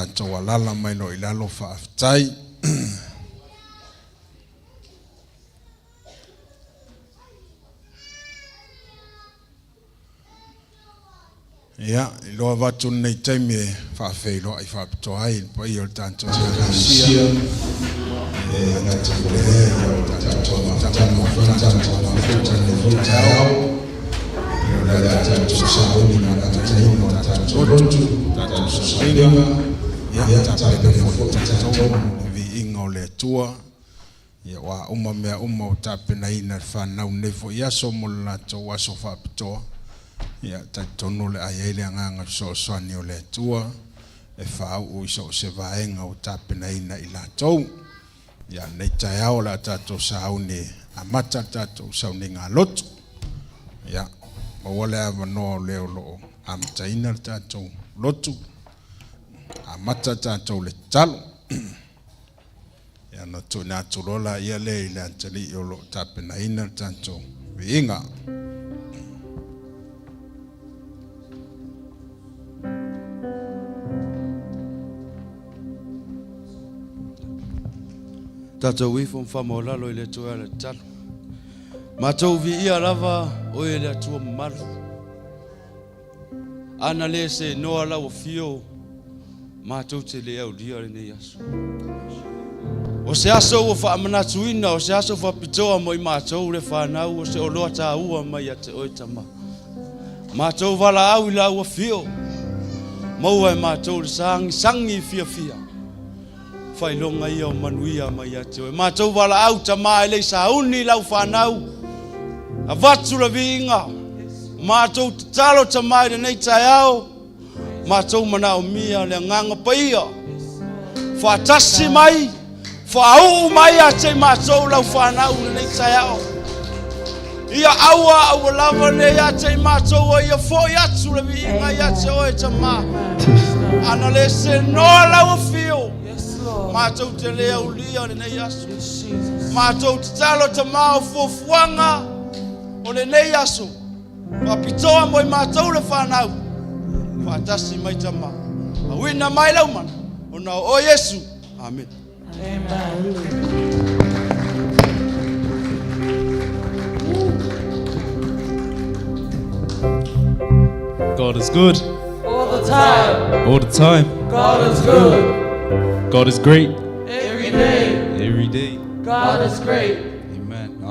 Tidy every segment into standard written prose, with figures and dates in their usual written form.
tātou alala mai no i lalo whaafitai. Ia, i loa watu nei taimi e whaafei loa i whaapitoa ai, pa i o tātou sia. E tātou le, o tātou tātou sauni, tātou rontu, tātou sainga, ia tātou tātou vi inga o le tua. Ia wa uma mea uma o tāpena ina whanau nefo, ia so mo lātou aso whaapitoa. Ia taitono le aiele anganga so soani o le tua e whau o iso se vaenga o tāpena ina i lātou. Ia nei tai ao la tātou sauni a mata tātou sauni ngā lotu. Ia mawale awa noa leo loo a mataina tātou lotu. A mata tātou le talo. Ia na tu nā turola ia le i le antali i o loo tāpena ina tātou viinga. Tātou wifo mwhamolalo i le toa le talo. Mātou vi ia lava o e le atua malu. Ana le se noa lau o fio. Mātou te le au lia le nei aso. O se aso o whaamanatuina, o se aso whapitoa mo i mātou le whanau, o se oloa tā ua mai a te oitama. Mātou wala au i lau o fio. Maua e mātou le sangi fia fia. Fai longa ia o manuia mai ate oe. Mātou wala au tamā e lei sauni lau whanau. A vatu la viinga. Mātou talo tamā e nei tai au. Mātou mana o mia le nganga paia. Whatasi mai. Whaau mai ate mātou lau whanau le nei tai au. Ia aua au lava le ate mātou o ia fo atu la viinga i ate oe tamā. Ana le se noa lau o fio. Mātou te lea ulia le nei aso. Mātou te talo te mao fuafuanga o le nei aso. Wapitoa mo i mātou le whanau. Whatasi mai ta mao. A wina mai lau mana. O na o Yesu. Amen. God is good. All the time. All the time. God is good. God is great. Every day. Every day. God is great. Amen.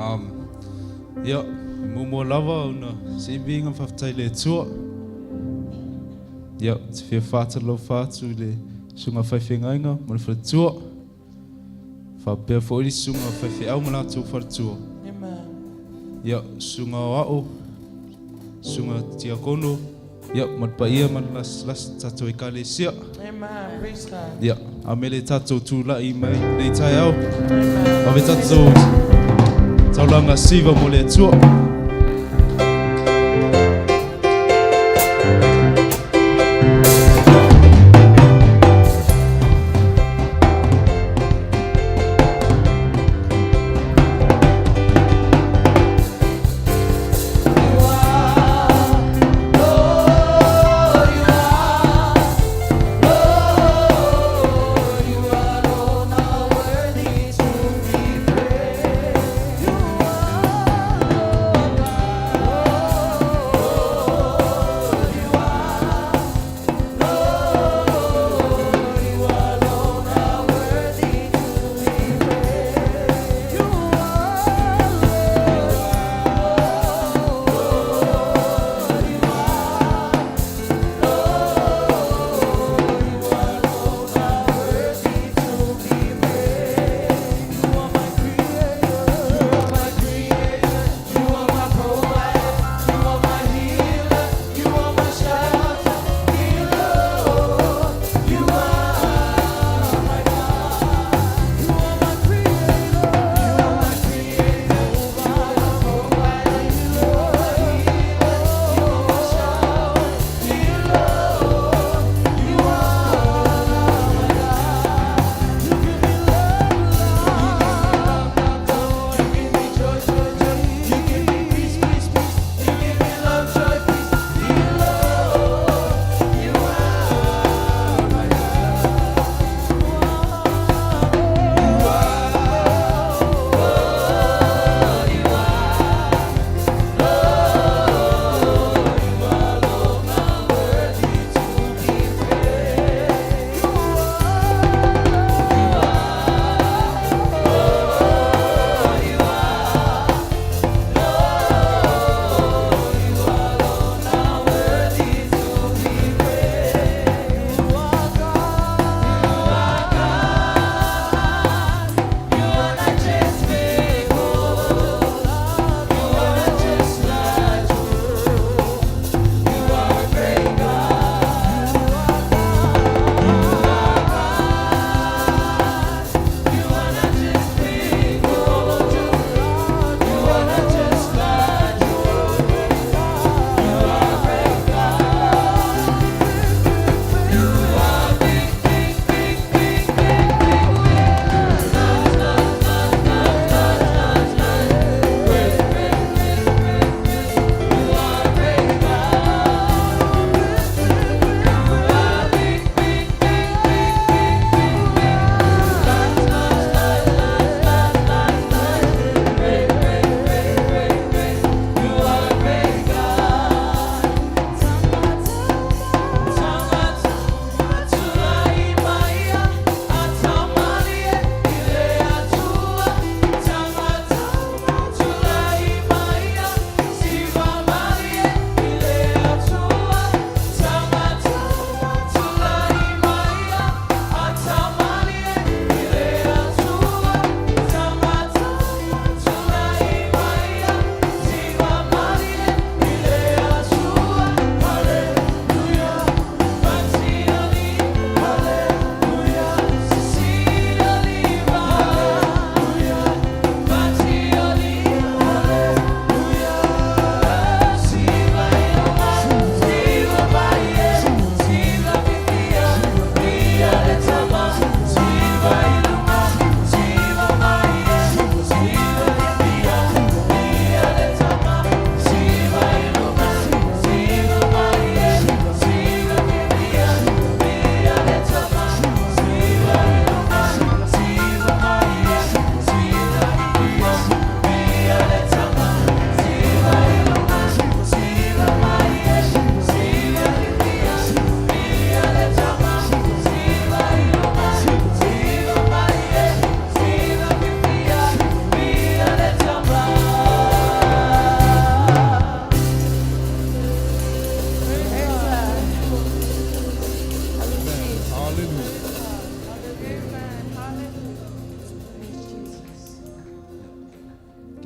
Ja, mumo lava una sibinga whaftai le tua. Ja, te whia whātalo whātu le sunga whaiwhengainga mo le whatua. Whapea whaori sunga whaiwhe au mana tū whatua. Amen. Ja, sunga o ao. Sunga tiakono. Ja, matpa ia man las tato I kale sia. Amen. Praise God. Ja, a mele tato tū lai mai nei tai au. Amen. A me tato taulanga siva mo le tua.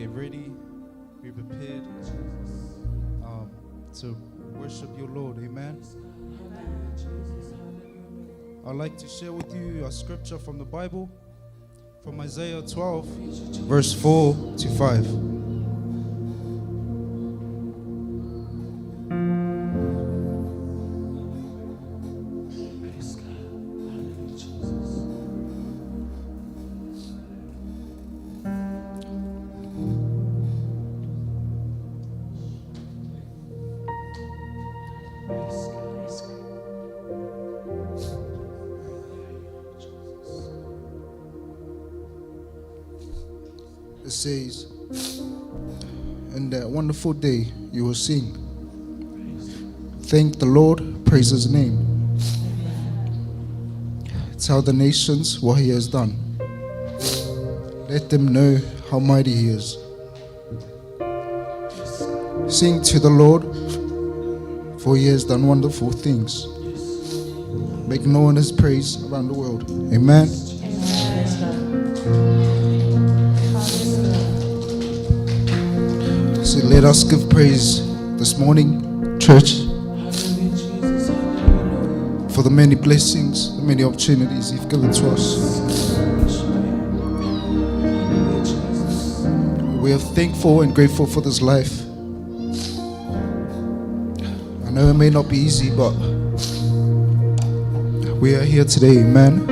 get ready, be prepared to worship your Lord. Amen. I'd like to share with you a scripture from the Bible, from Isaiah 12, verse 4 to 5. It says, "In that wonderful day you will sing. Thank the Lord, praise his name. Tell the nations what he has done. Let them know how mighty he is. Sing to the Lord, for he has done wonderful things. Make known his praise around the world." Amen. So let us give praise this morning, church, for the many blessings, the many opportunities you've given to us. We are thankful and grateful for this life. I know it may not be easy, but we are here today, amen.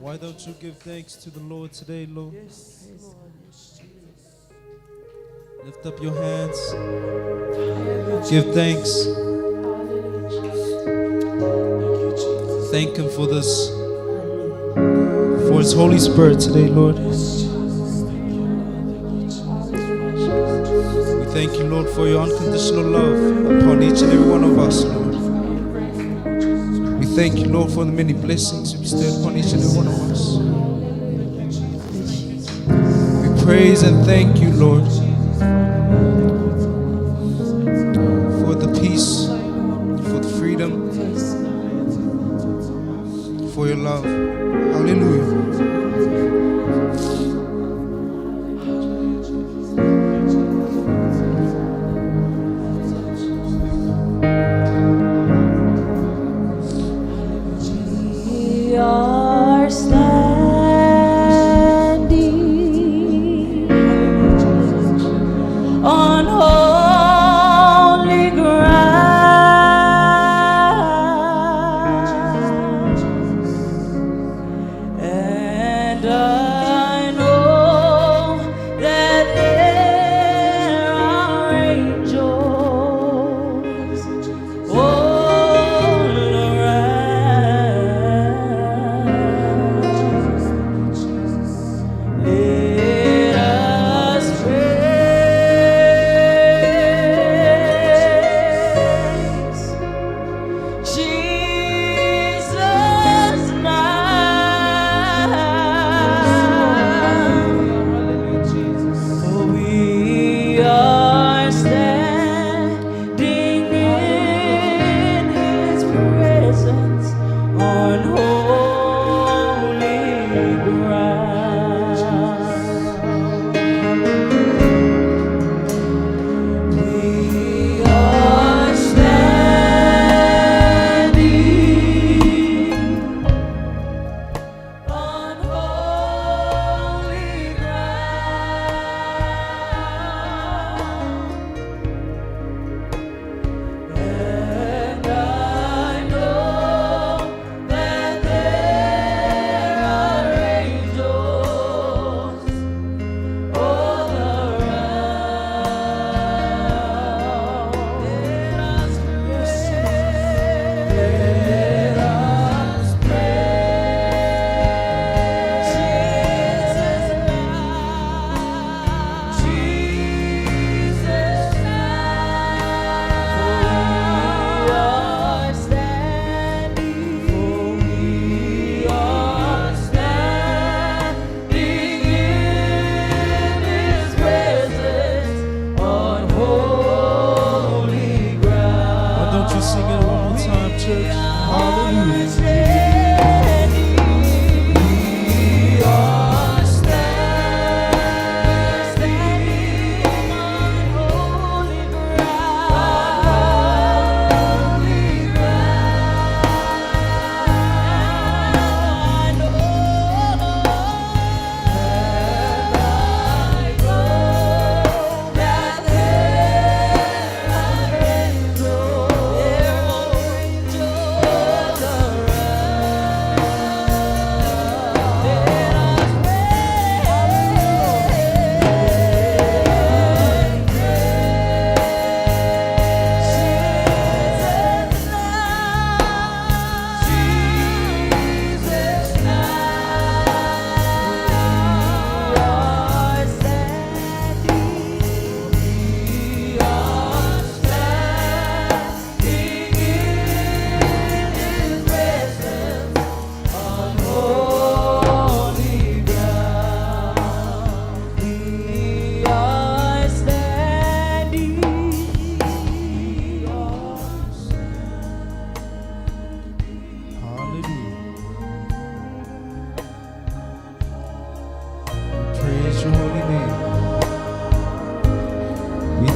Why don't you give thanks to the Lord today, Lord? Yes, Lord. Lift up your hands. Give thanks. Thank Him for this, for His Holy Spirit today, Lord. We thank you, Lord, for your unconditional love upon each and every one of us, Lord. We thank you, Lord, for the many blessings you bestowed upon each and every one of us. We praise and thank you, Lord, for the peace, for the freedom, for your love. Hallelujah. We are standing on holy ground, and I know that there are angels all around. Let us praise Jesus now. For we are standing in His presence on holy ground. We are standing on holy ground, and I know that there are angels all around. Let us praise Jesus now. Jesus now. For we are standing. We are standing in His presence on holy ground. Why don't you sing it one more time, church? Hallelujah. We are standing on holy ground. I know that there are angels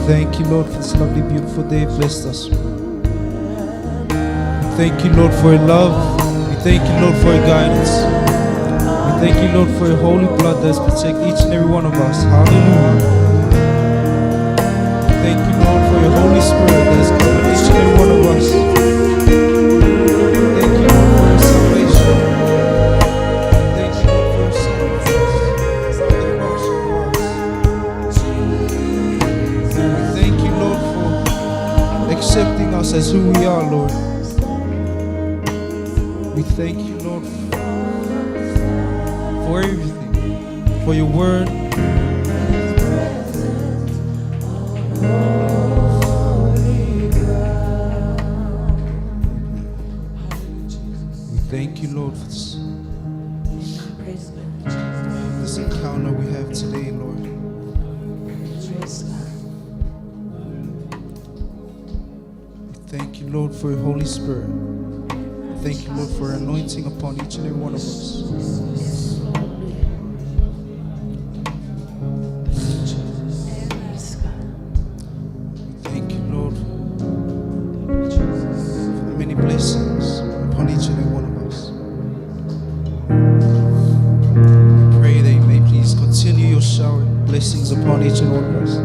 Thank you, Lord, for this lovely, beautiful day you blessed us. We thank you, Lord, for your love. We thank you, Lord, for your guidance. We thank you, Lord, for your holy blood that protects each and every one of us. Hallelujah. We thank you, Lord, for your Holy Spirit that has covered each and every one of us. We thank you, Lord, for your salvation. We thank accepting us as who we are, Lord. We thank you, Lord, for everything, for your word. We thank you, Lord, for this encounter we have today, Lord. Thank you, Lord, for your Holy Spirit. Thank you, Lord, for anointing upon each and every one of us. Thank you, Lord, for the many blessings upon each and every one of us. We pray that you may please continue your shower blessings upon each and one of us.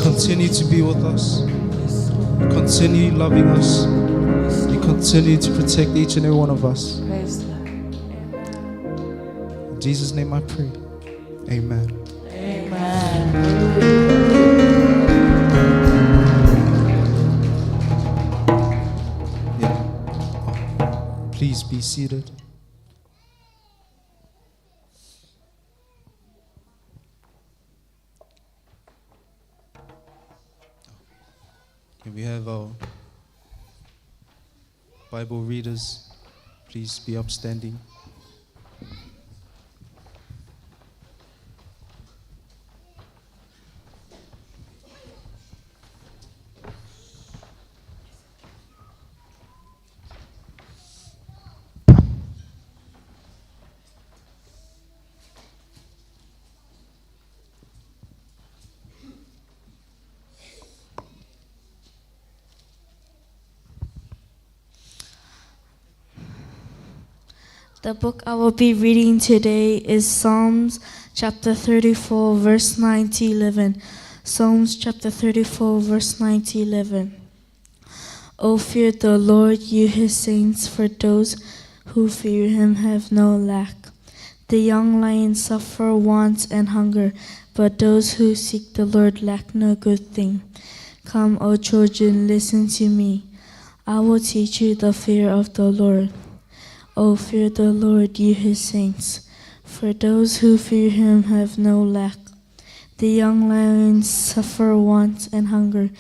Continue to be with us. Continue loving us. You continue to protect each and every one of us. Praise God. In Jesus' name I pray. Amen. Amen. Yeah. Please be seated. Can we have our Bible readers please be upstanding? The book I will be reading today is Psalms chapter 34, verse 9 to 11. Psalms chapter 34, verse 9 to 11. O fear the Lord, you his saints, for those who fear him have no lack. The young lions suffer want and hunger, but those who seek the Lord lack no good thing. Come, O children, listen to me. I will teach you the fear of the Lord. O fear the Lord, you his saints, for those who fear him have no lack. The young lions suffer want and hunger,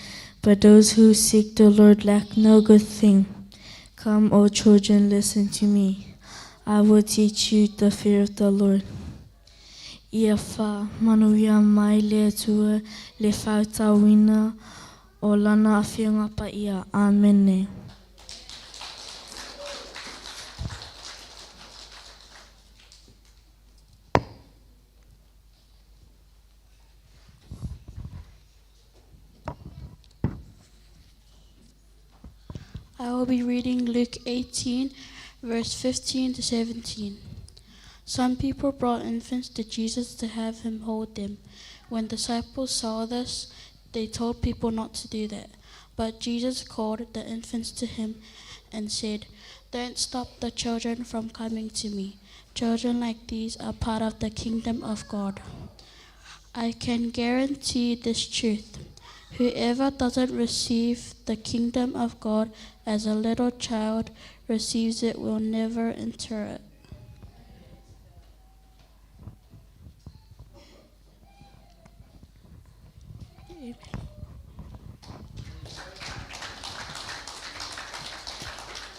but those who seek the Lord lack no good thing. Come, O children, listen to me. I will teach you the fear of the Lord. Ia wha manuia mai le tua le whautawina o lana awhiunga pa ia. Amen. I will be reading Luke 18, verse 15 to 17. Some people brought infants to Jesus to have him hold them. When disciples saw this, they told people not to do that. But Jesus called the infants to him and said, "Don't stop the children from coming to me. Children like these are part of the kingdom of God. I can guarantee this truth. Whoever doesn't receive the kingdom of God as a little child receives it will never enter it."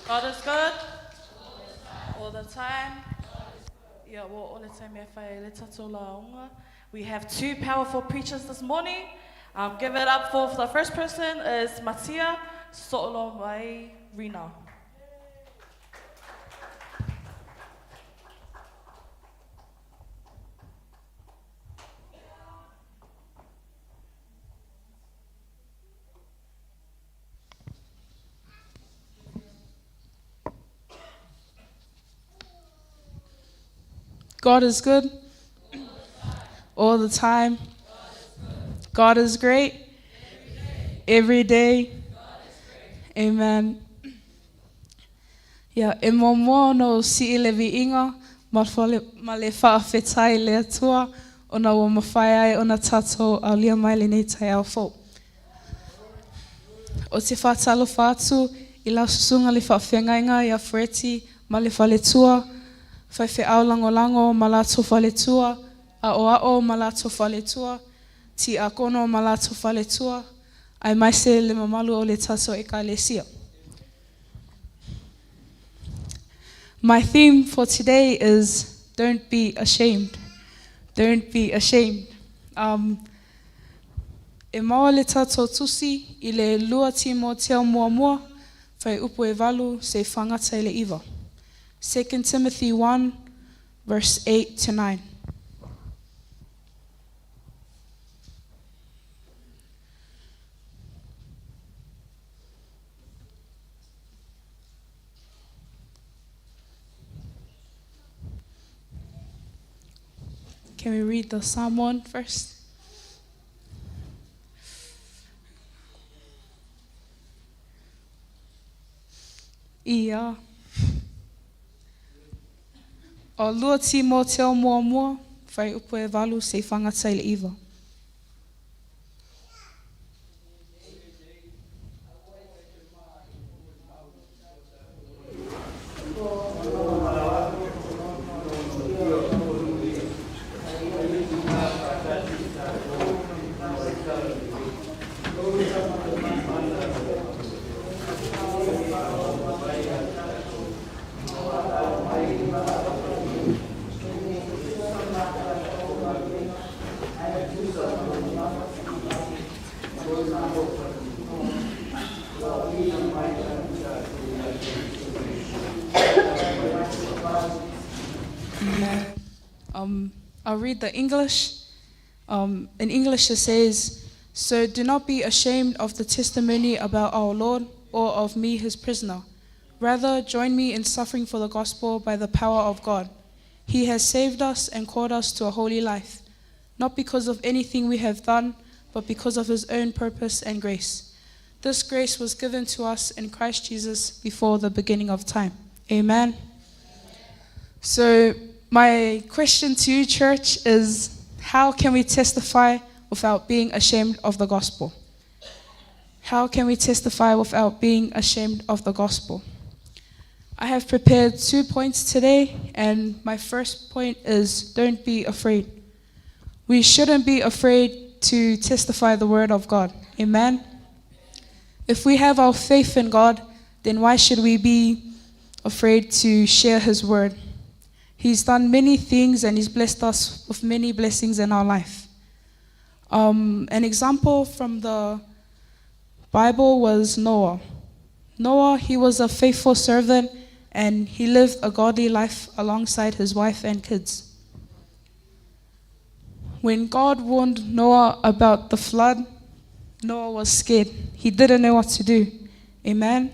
God is good. All the time. Yeah, well, all the time. We have two powerful preachers this morning. Give it up for the first person is Matia So'olo Mai Rina. God is good all the time. God is great every day. Amen. Yeah, e momo no si levi inga ma le whaawhetai le atua o na wa mawhai ai o na tatou au lia mai le nei tai au fo. O te whātalo whātu I lau susunga le whawhengainga I a whreti ma le whaletua, whai aolango lango ma lātou whaletua, a o ma lātou whaletua, ti a kono ma lātou whaletua, ai maise le mamalu o le taso ekalesia. My theme for today is don't be ashamed. Don't be ashamed. E maua le tato tusi I le lua Timotea mua mua, whai upu e walu se whangata I le iwa. 2 Timothy 1, verse 8 to 9. Can we read the Psalm 1 first? Ia. O lua Timotea mua mua, whai upu e walu se whangata I le iwa. I'll read the English. In English it says, "So do not be ashamed of the testimony about our Lord or of me, his prisoner. Rather, join me in suffering for the gospel by the power of God. He has saved us and called us to a holy life, not because of anything we have done, but because of his own purpose and grace. This grace was given to us in Christ Jesus before the beginning of time." Amen. So my question to you, church, is how can we testify without being ashamed of the gospel? How can we testify without being ashamed of the gospel? I have prepared 2 points today, and my first point is don't be afraid. We shouldn't be afraid to testify the word of God. Amen. If we have our faith in God, then why should we be afraid to share his word? He's done many things and he's blessed us with many blessings in our life. An example from the Bible was Noah. Noah, he was a faithful servant and he lived a godly life alongside his wife and kids. When God warned Noah about the flood, Noah was scared. He didn't know what to do. Amen.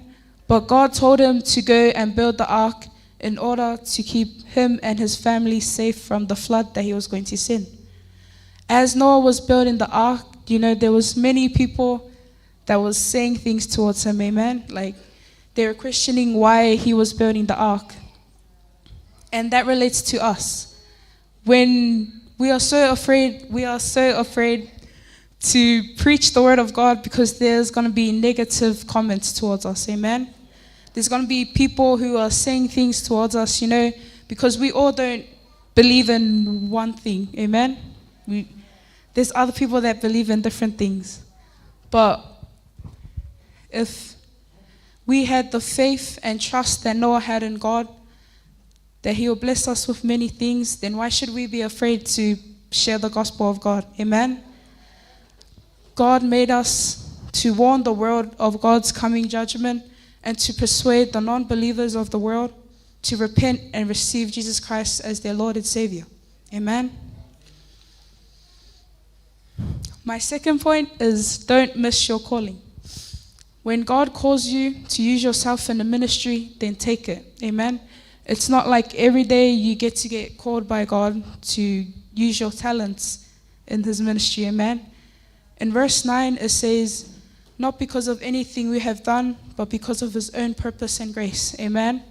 But God told him to go and build the ark in order to keep him and his family safe from the flood that he was going to send. As Noah was building the ark, there was many people that was saying things towards him, amen? Like, they were questioning why he was building the ark. And that relates to us. When we are so afraid to preach the word of God because there's going to be negative comments towards us, amen? There's going to be people who are saying things towards us, because we all don't believe in one thing, amen? There's other people that believe in different things. But if we had the faith and trust that Noah had in God, that he will bless us with many things, then why should we be afraid to share the gospel of God? Amen? God made us to warn the world of God's coming judgment and to persuade the non-believers of the world to repent and receive Jesus Christ as their Lord and Savior. Amen? My second point is don't miss your calling. When God calls you to use yourself in the ministry, then take it. Amen? It's not like every day you get called by God to use your talents in his ministry. Amen? In verse 9 it says, not because of anything we have done, but because of his own purpose and grace. Amen?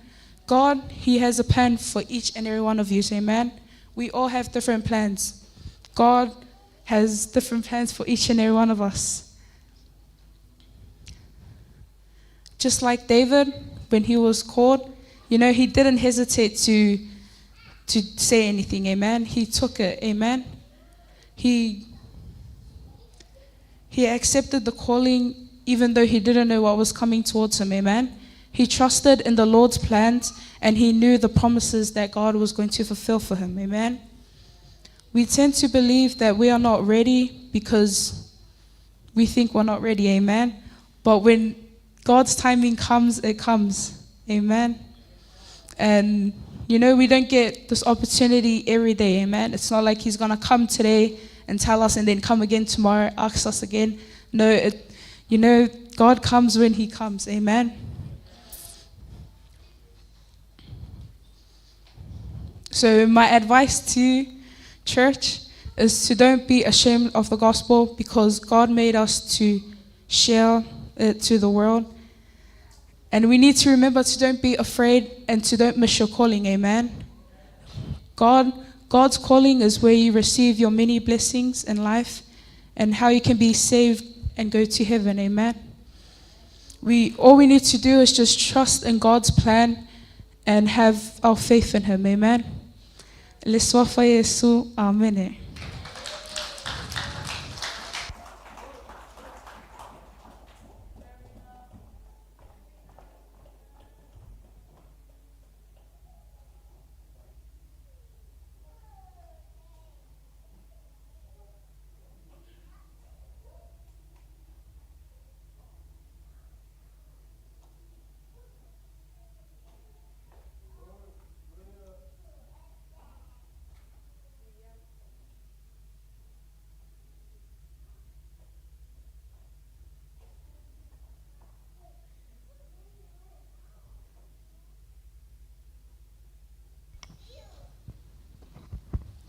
God, he has a plan for each and every one of you. Amen? We all have different plans. God has different plans for each and every one of us. just like David, when he was called, you know, he didn't hesitate to say anything, amen. He took it, amen. He accepted the calling even though he didn't know what was coming towards him, amen. He trusted in the Lord's plans and he knew the promises that God was going to fulfill for him, amen. We tend to believe that we are not ready because we think we're not ready, amen. But when God's timing comes, it comes, amen. And you know, we don't get this opportunity every day, amen. It's not like he's going to come today and tell us and then come again tomorrow, ask us again. No, you know, God comes when he comes, amen. So my advice to church is to don't be ashamed of the gospel, because God made us to share it to the world. And we need to remember to don't be afraid and to don't miss your calling, amen. God's calling is where you receive your many blessings in life and how you can be saved and go to heaven, amen. All we need to do is just trust in God's plan and have our faith in him, amen. Leswafa Yesu, amen.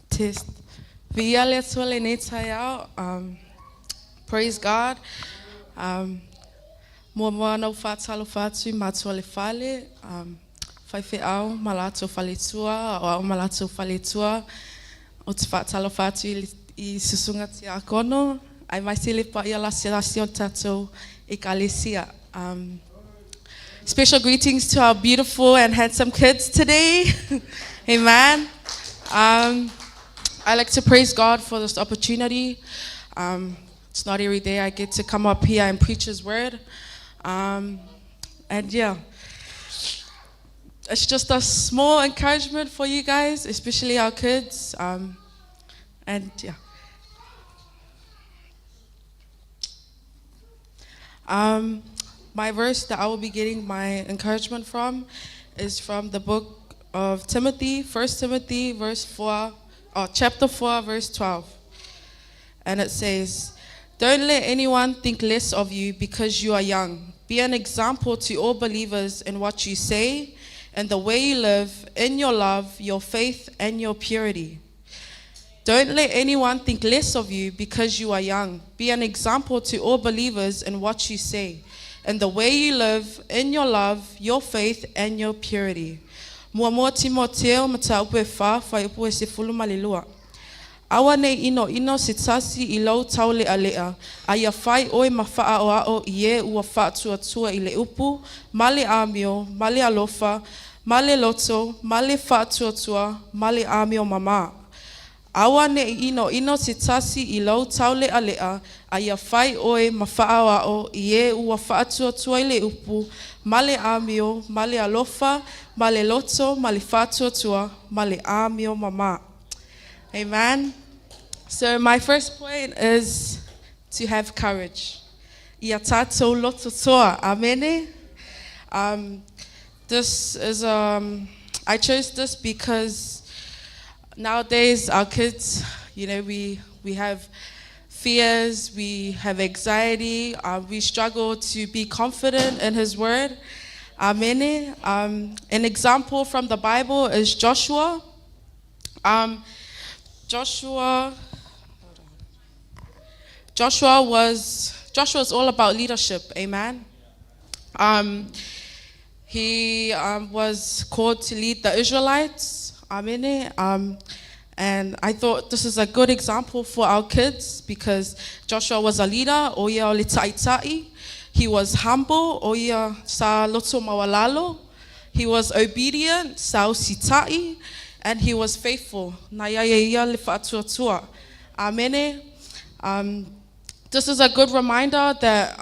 Test. Via let's all in it praise God. Mo no fatalo fatu matole fale. Fai fe au malato faletua o malato faletua. O te fatalo fatu I susunga ti akono. Ai mai sile pa ia la selasion tato ekalesia. Special greetings to our beautiful and handsome kids today. Amen. I like to praise God for this opportunity. It's not every day I get to come up here and preach his word. And yeah, it's just a small encouragement for you guys, especially our kids. And yeah. My verse that I will be getting my encouragement from is from the book of Timothy, 1 Timothy chapter 4, verse 12. And it says, "Don't let anyone think less of you because you are young. Be an example to all believers in what you say and the way you live, in your love, your faith, and your purity." Don't let anyone think less of you because you are young. Be an example to all believers in what you say and the way you live, in your love, your faith, and your purity. Mua Timoteo mata upe fa upu e se fulu malilua. Awa nei ino se tasi I lau tau lea lea. A ia whai oe mawhaa o ao I e ua whaatua tua I le upu, male amio, male alofa, male loto, male whaatua tua, male amio mama. Awa nei ino se tasi I lau tau lea lea. A ia whai oe mawhaa o ao I e ua whaatua tua I le upu, male amio, male alofa, male loto, male whaatua tua, male amio mama. Amen. So my first point is to have courage. Ia tātou loto toa. Amen. This is I chose this because nowadays our kids, you know, we have fears, we have anxiety, we struggle to be confident in his word. Amen. An example from the Bible is Joshua. Joshua was all about leadership. Amen. He was called to lead the Israelites. Amen. And I thought this is a good example for our kids because Joshua was a leader. Oia o le taitai. He was humble, o ia sa loto mawalalo. He was obedient, sa sitai, and he was faithful. Na ia ia le whaatuatua. Amene. This is a good reminder that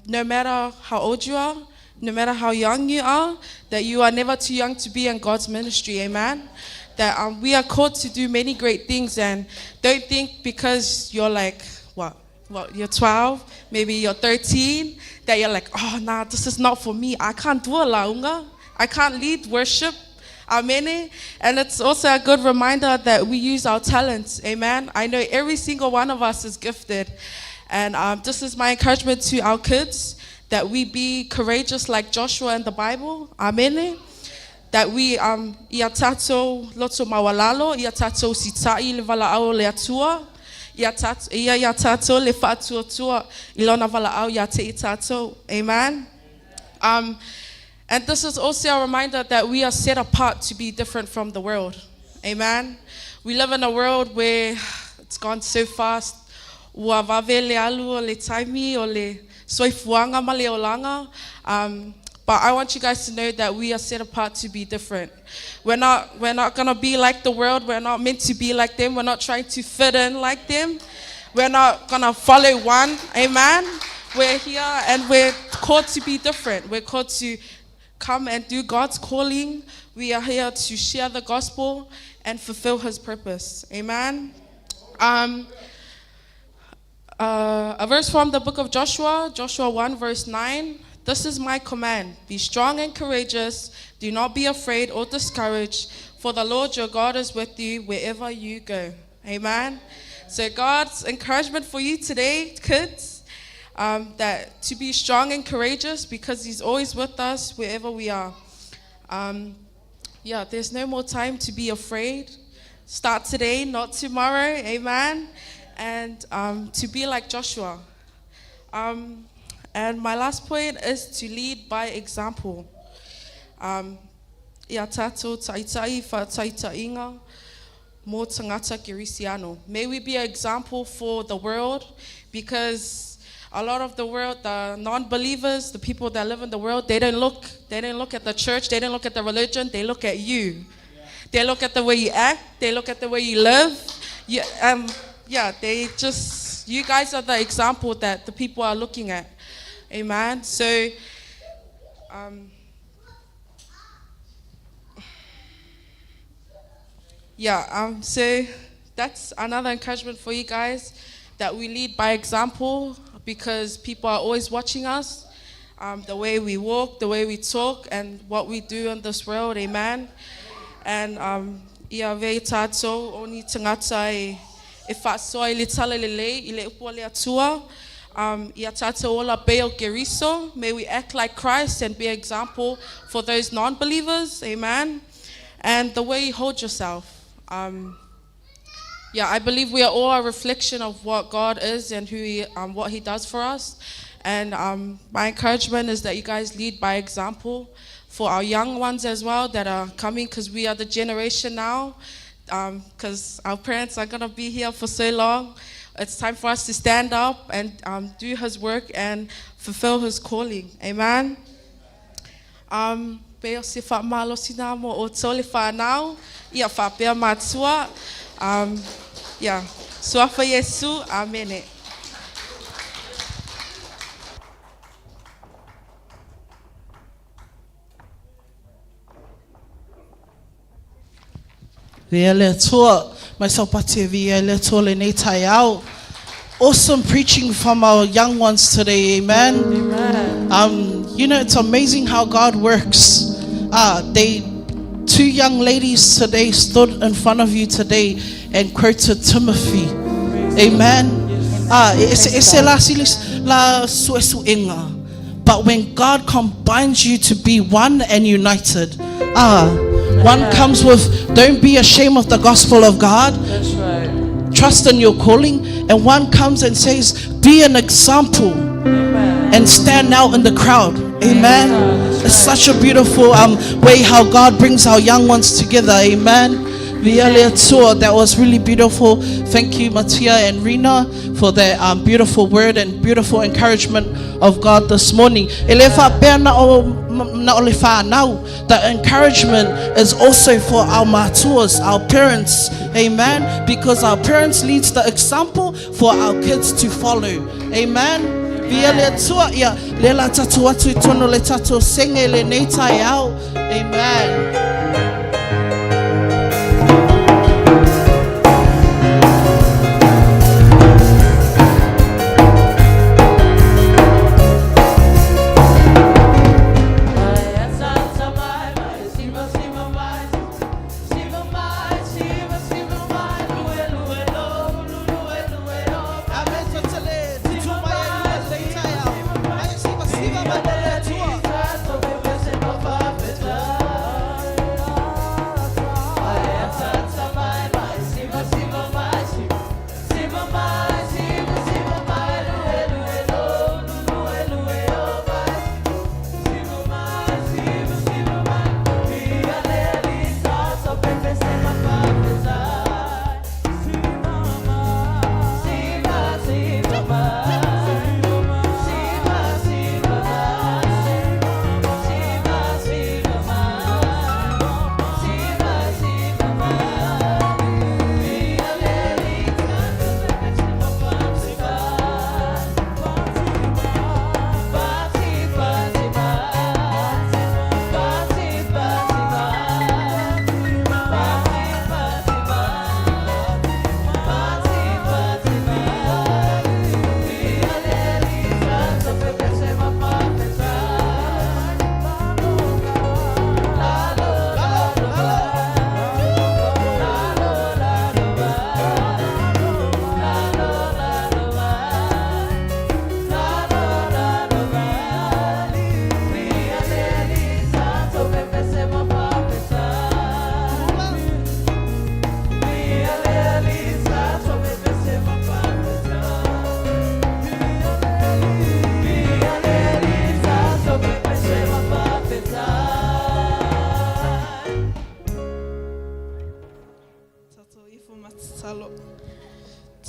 no matter how old you are, no matter how young you are, that you are never too young to be in God's ministry, amen? That we are called to do many great things, and don't think because you're like, you're 12, maybe you're 13, that you're like, oh, nah, this is not for me. I can't do a launga. I can't lead worship. Amen. And it's also a good reminder that we use our talents, amen? I know every single one of us is gifted. And this is my encouragement to our kids, that we be courageous like Joshua in the Bible. Amen. That we ia tatou loto mawalalo, ia tatou sitai le valaau le atua, ia tatou le whaatuatua I lona valaau ia te I tatou. Amen. And this is also a reminder that we are set apart to be different from the world. Amen. We live in a world where it's gone so fast. Ua vave le alu o le taimi o le soifuanga ma le olanga. But I want you guys to know that we are set apart to be different. We're not gonna be like the world. We're not meant to be like them. We're not trying to fit in like them. We're not gonna follow one. Amen. We're here and we're called to be different. We're called to come and do God's calling. We are here to share the gospel and fulfill His purpose. Amen. A verse from the book of Joshua, Joshua 1 verse 9. This is my command. Be strong and courageous. Do not be afraid or discouraged, for the Lord your God is with you wherever you go. Amen. So God's encouragement for you today, kids, that to be strong and courageous because He's always with us wherever we are. There's no more time to be afraid. Start today, not tomorrow. Amen. And to be like Joshua. And my last point is to lead by example. Ia tātou taitai whataitainga mō tangata kirisiano. May we be an example for the world, because a lot of the world, the non-believers, the people that live in the world, they don't look at the church, they don't look at the religion, they look at you. They look at the way you act, they look at the way you live. You guys are the example that the people are looking at. Amen. So, so that's another encouragement for you guys, that we lead by example, because people are always watching us, the way we walk, the way we talk, and what we do in this world. Amen. And ia vei tātou oni tangata e whaasoa I le tala le lei, I le upua le atua. Ia tātou ola beo geriso. May we act like Christ and be an example for those non-believers. Amen. And the way you hold yourself. I believe we are all a reflection of what God is and who what He does for us. And my encouragement is that you guys lead by example for our young ones as well that are coming, because we are the generation now, because our parents are going to be here for so long. It's time for us to stand up and do His work and fulfill His calling. Amen. Peo se wha malo sina mo o tole whanau, ia wha pea matua. Suafa Yesu, Amen. Awesome preaching from our young ones today, amen. It's amazing how God works. Two young ladies today stood in front of you today and quoted Timothy, amen. But when God combines you to be one and united, one comes with, don't be ashamed of the gospel of God. That's right. Trust in your calling. And one comes and says, be an example. Amen. And stand out in the crowd. Amen. That's It's right. such a beautiful way how God brings our young ones together. Amen. Vialia tour. That was really beautiful. Thank you, Matia and Rina, for their beautiful word and beautiful encouragement of God this morning. The encouragement is also for our matuas, our parents. Amen. Because our parents leads the example for our kids to follow. Amen. Via le tua ia le la tatu atu tono le tatu senge le neita yao. Amen.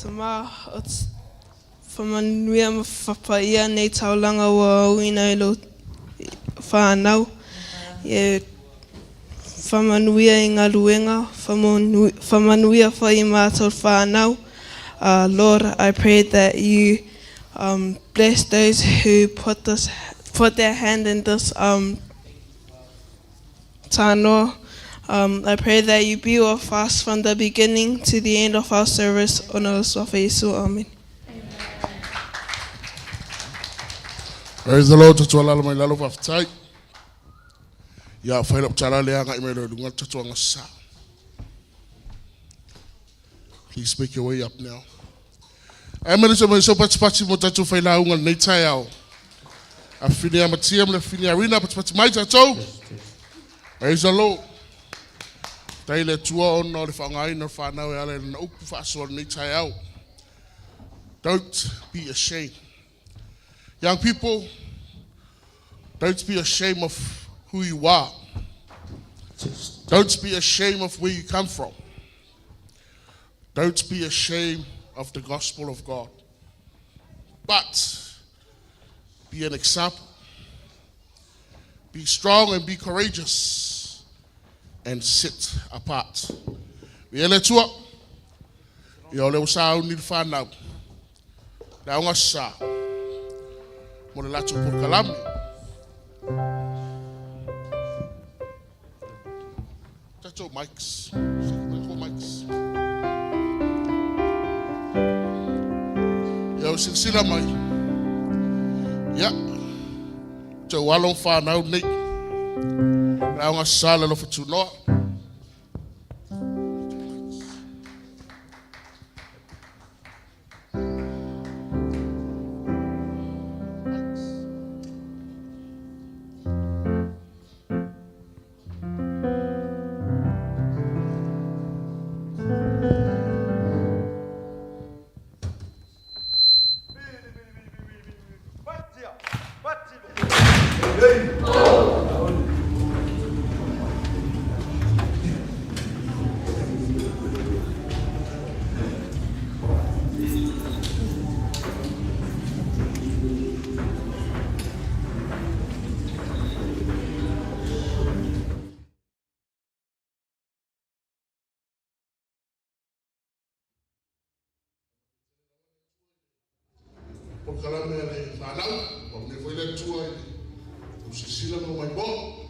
Tama whamanuia mawhapaia nei taulanga wa uina ilo whanau. E whamanuia i ngā ruenga, whamanuia whai mātou whanau. Lord, I pray that you bless those who put their hand in this tānoa. I pray that you be with us from the beginning to the end of our service. Ona Sofa Yesu. Amen. Praise the Lord. Tutuala mai lalo whaftai. Ia whairap tara leanga I mero dunga tutuanga sa. Please make your way up now. I mero se mai so patipati mo tatu whaila unga nei tai au. A whini a matiam le whini a rina patipati mai tatou. Praise the Lord. Tai le tua ona le whangai na whanau e ale na upu whaasora nei tai au. Don't be ashamed. Young people, don't be ashamed of who you are. Don't be ashamed of where you come from. Don't be ashamed of the gospel of God. But be an example. Be strong and be courageous. And sit apart. Viele tua. Yo le usa ni whanau. La unga sa. Mo le latu por kalami. Tato mics. Mics. Yo silsila mai. Ya. Te walong whanau nei. La unga sa le lo fatunoa. kalame le whanau, o me foi le tua i o se sila no mai bo.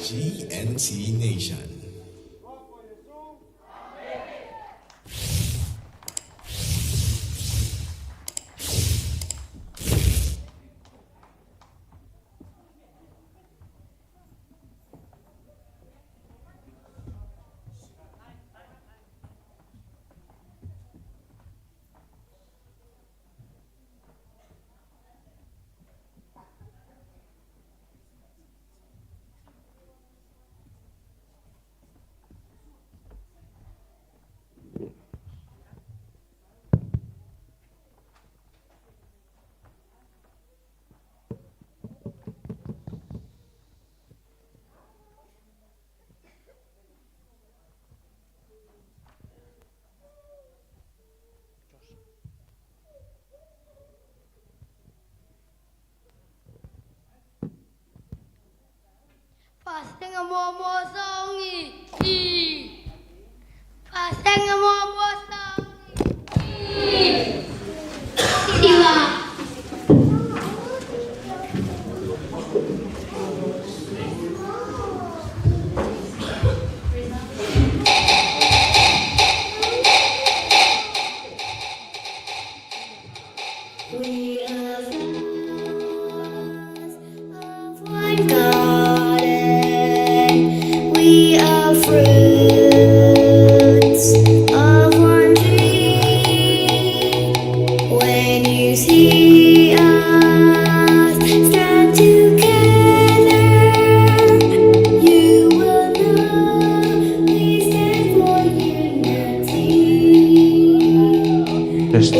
GNT Nation. Pasang mo songi. Pasang mo songi. Siwa. We are one garden. We are fruits of one tree. When you see us stand together, you will know we stand for unity. Just.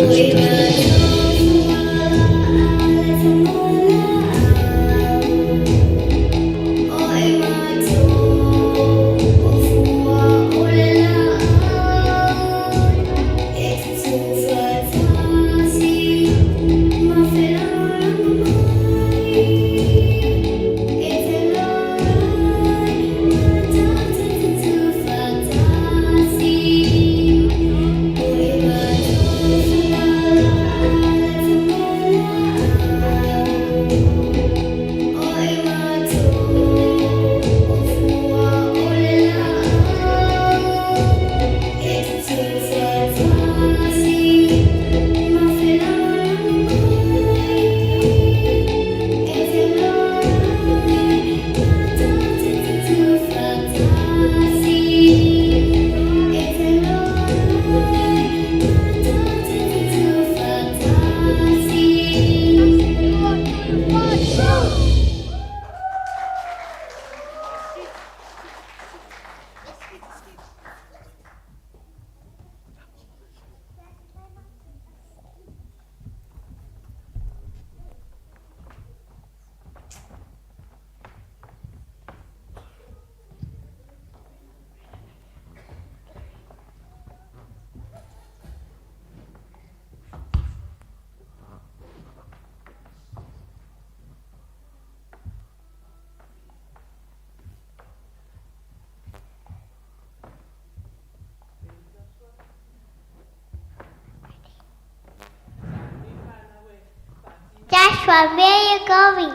Joshua, where are you going?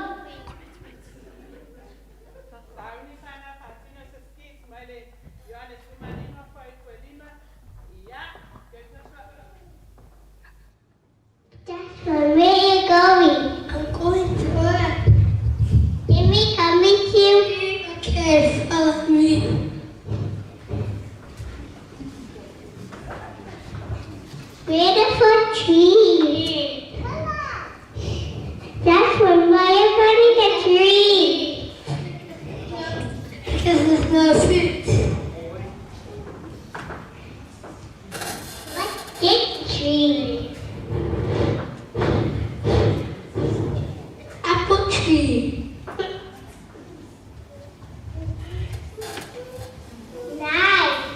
Joshua, where are you going? I'm going to work. Can we come with you? Okay, follow me. Beautiful tree. Joshua, why are you cutting a tree? Because there's no fruit. What's this tree? Apple tree. Nice.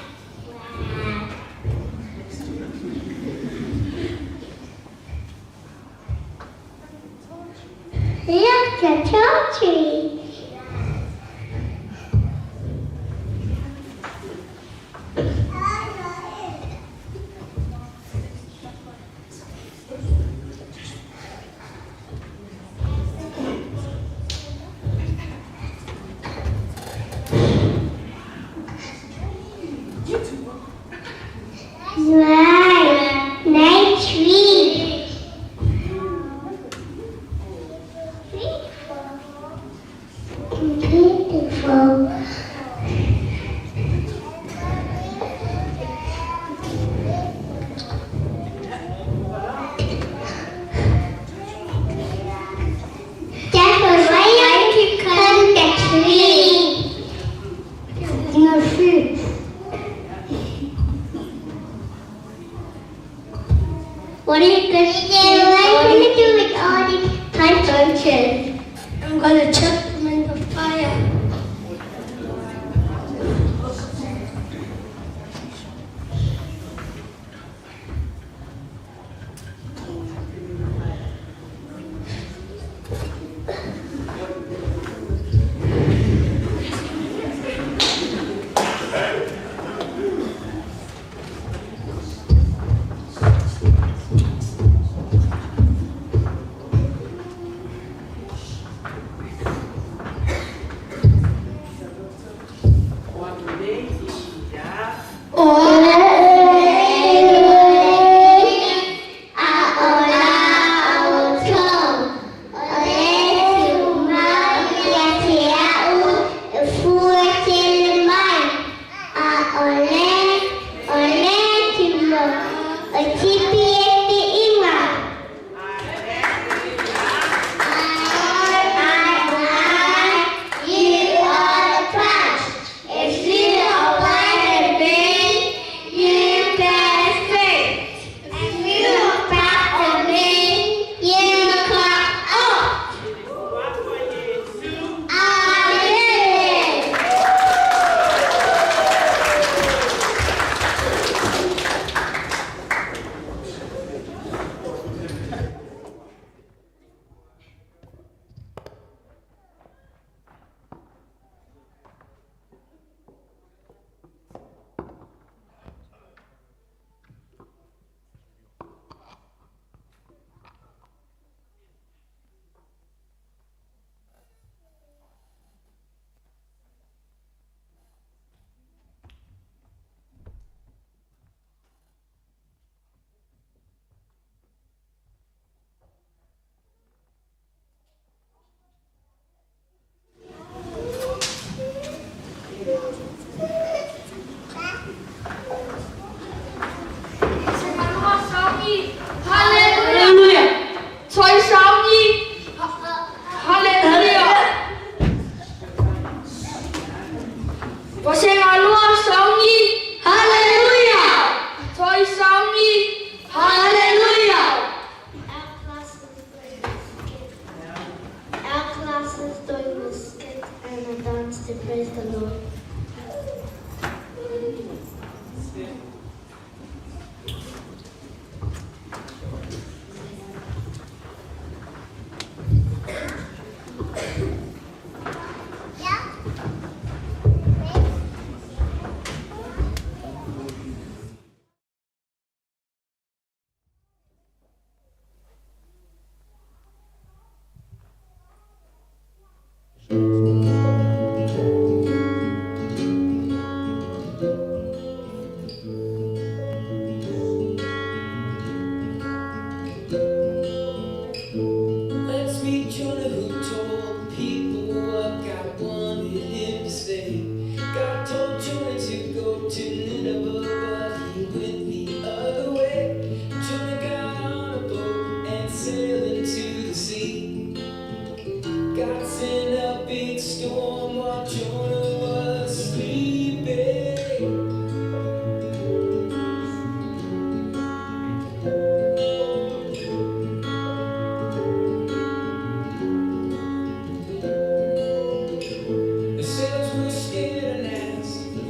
Look, the tall tree. Wow, nice tree. Beautiful. That's why you cut the tree. No fruit. What are you going to do? What are you going to do with all these punches? I'm going to chuck them in the fire.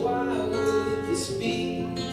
Why would this be?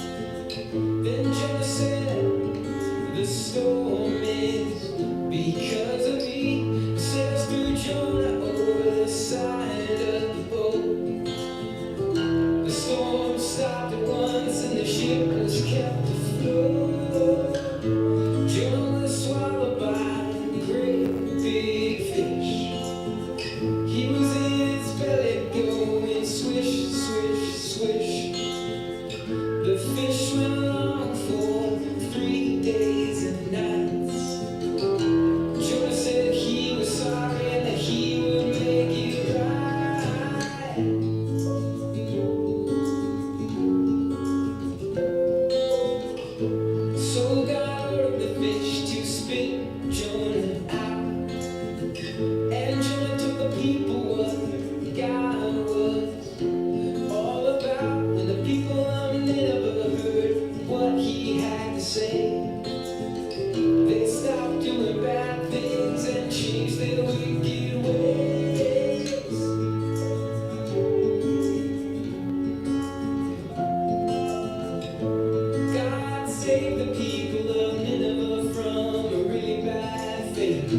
The fish went along for 3 days and nights. Jonah said he was sorry and that he would make it right. So God ordered the fish to spit Jonah out. And Jonah told the people what God was all about. When the people of Nineveh heard what he had to say, they stopped doing bad things and changed their wicked ways. God saved the people of Nineveh from a really bad fate.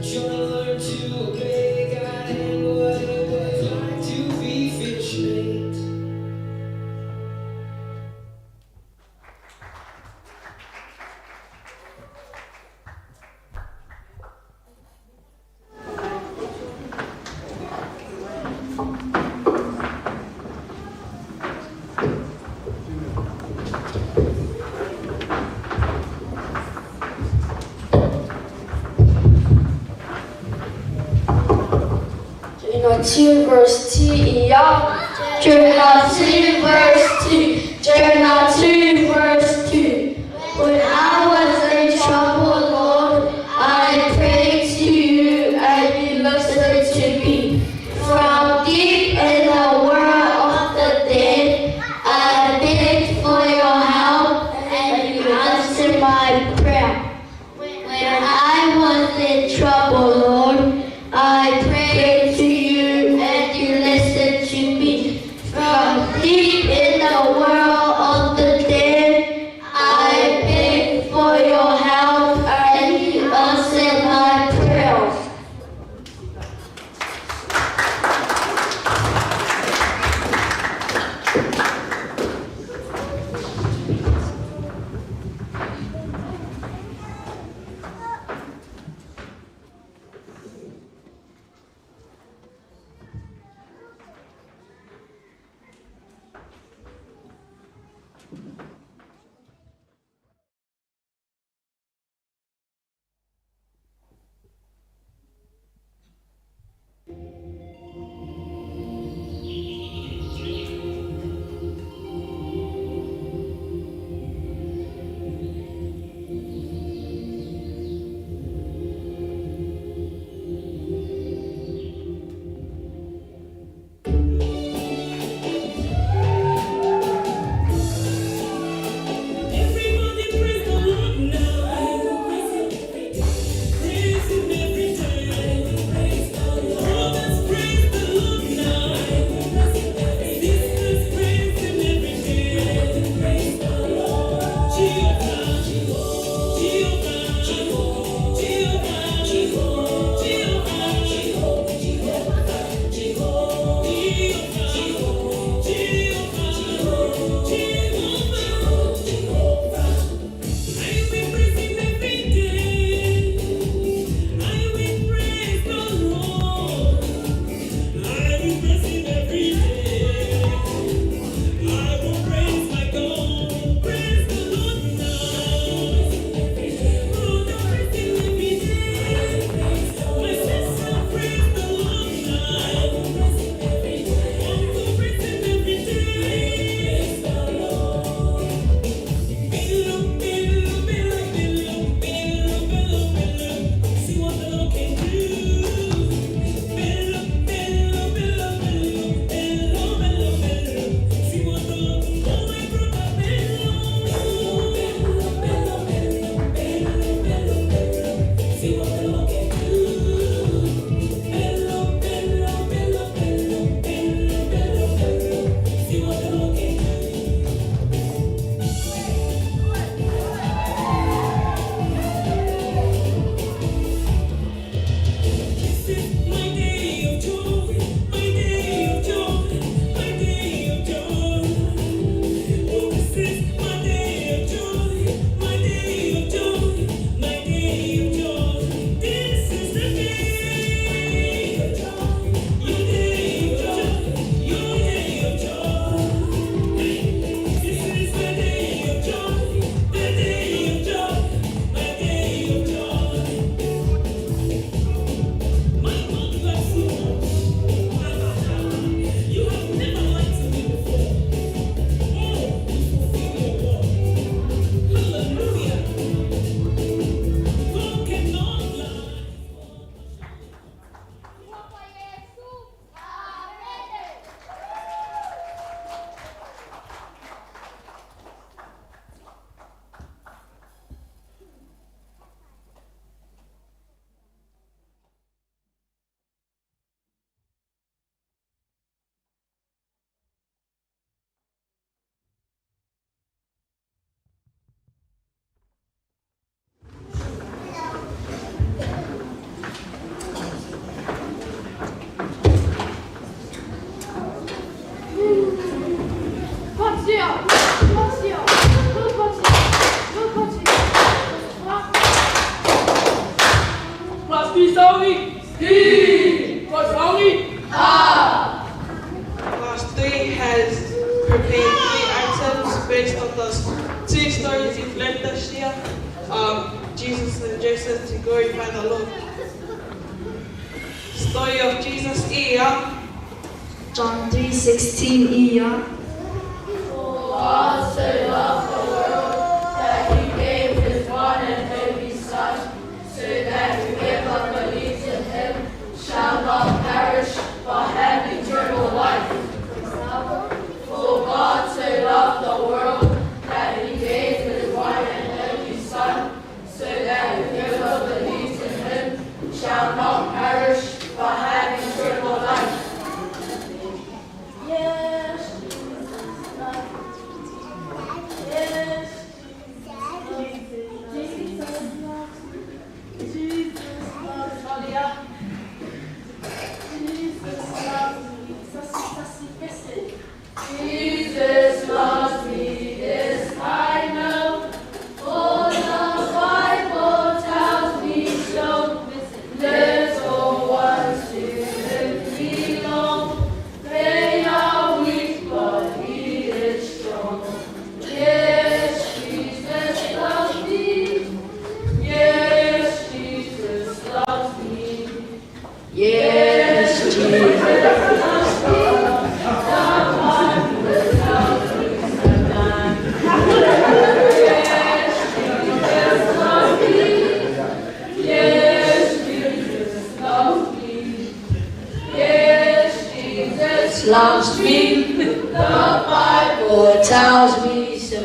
Jonah learned to obey God and what it was like to be fish bait. Jonah 2 verse 2 이요. Jonah 2 verse 2. Jonah 2 verse 2. When I was in trouble, Lord, I prayed to you and you listened to me. From deep in the world of the dead, I begged for your help and you answered my prayer. When I was in trouble, Lord, I prayed to you and you listened to me. From deep in the based on those two stories you've left us here, Jesus and Joseph, to glorify the Lord. Story of Jesus ia. John 3:16 ia. For God so loved the world that he gave his one and only Son, so that whoever believes in him shall not perish but have eternal life. For God so loved the world that he gave his one and only Son, so that whoever believes in him shall not perish but have eternal life. Yes. Yes. Jesus loves me, this I know, for the Bible tells me so. Little ones to him belong, they are weak but he is strong. Yes, Jesus loves me, yes, Jesus loves me, yes, Jesus loves me. Loves me, the Bible tells me so.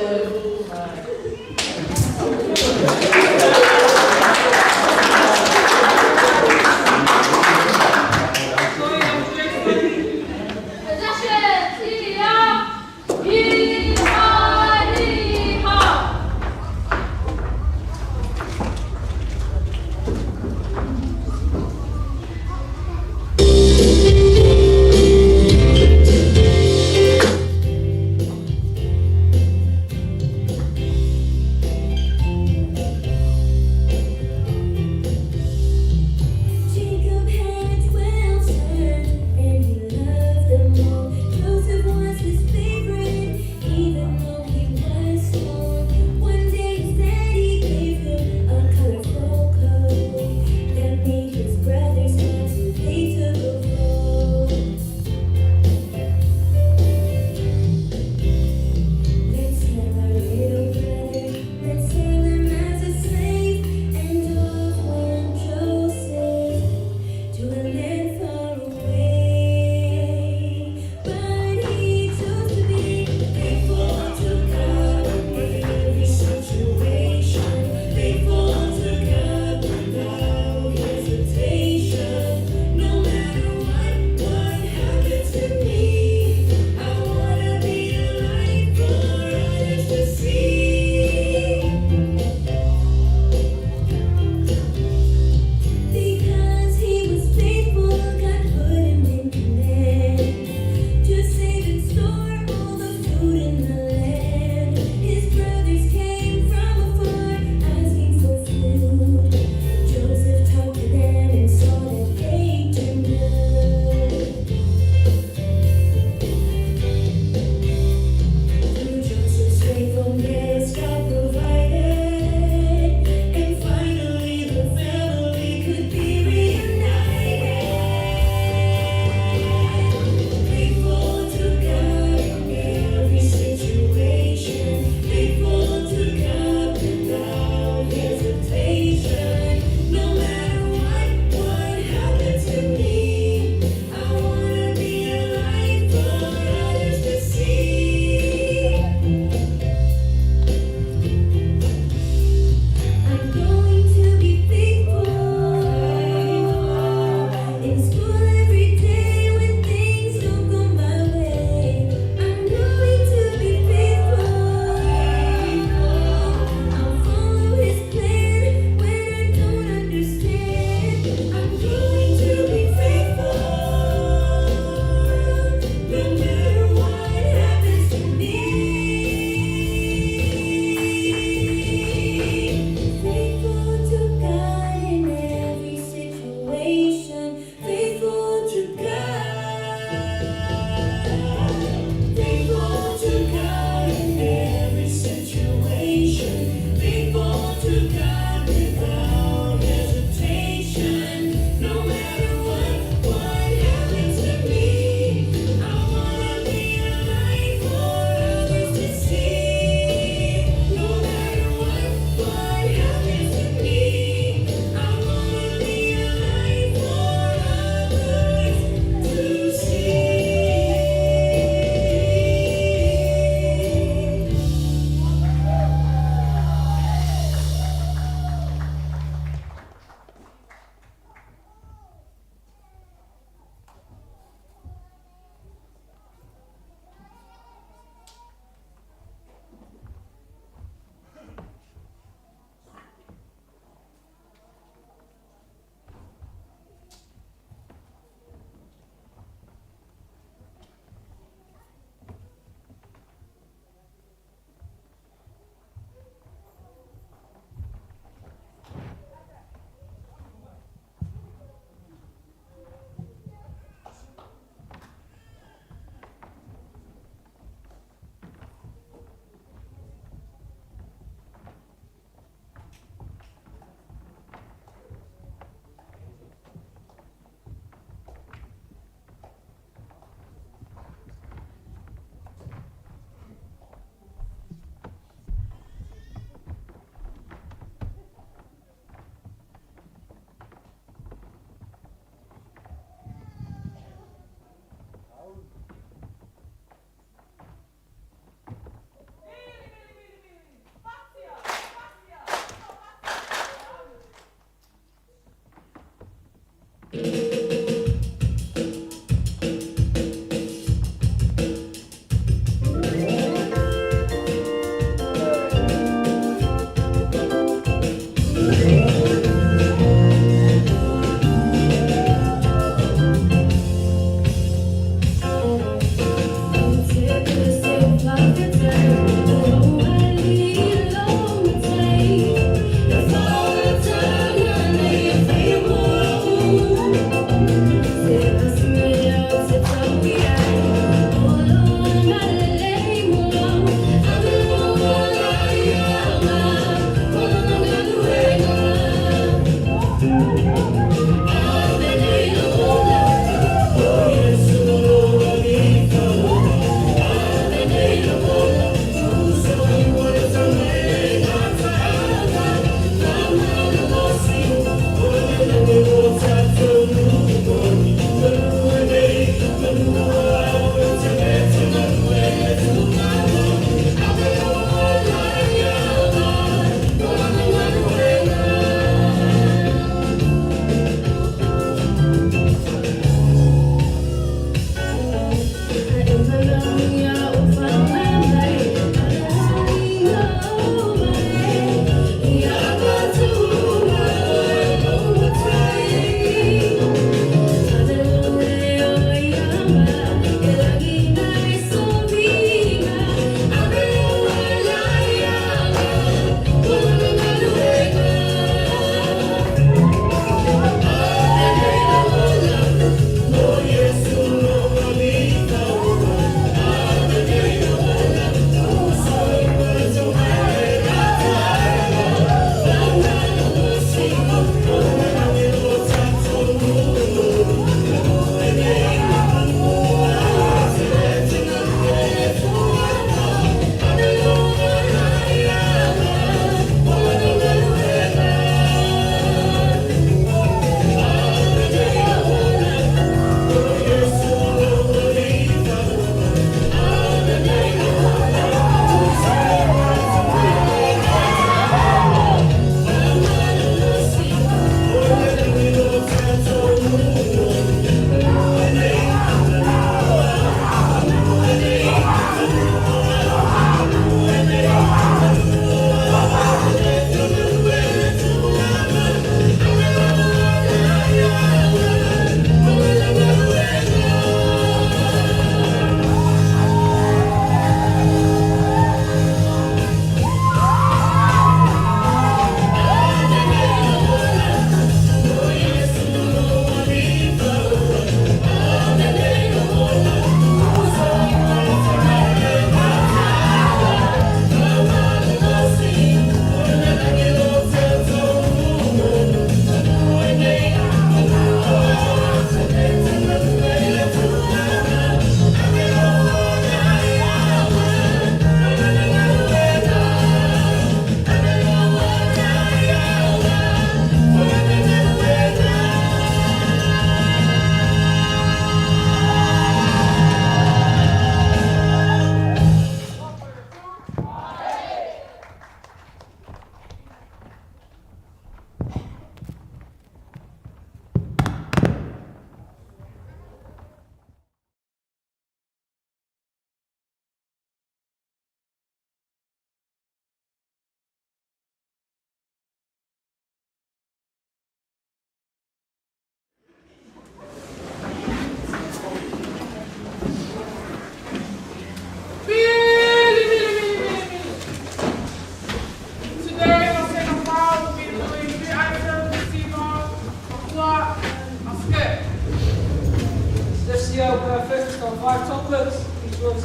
5 chocolates, which was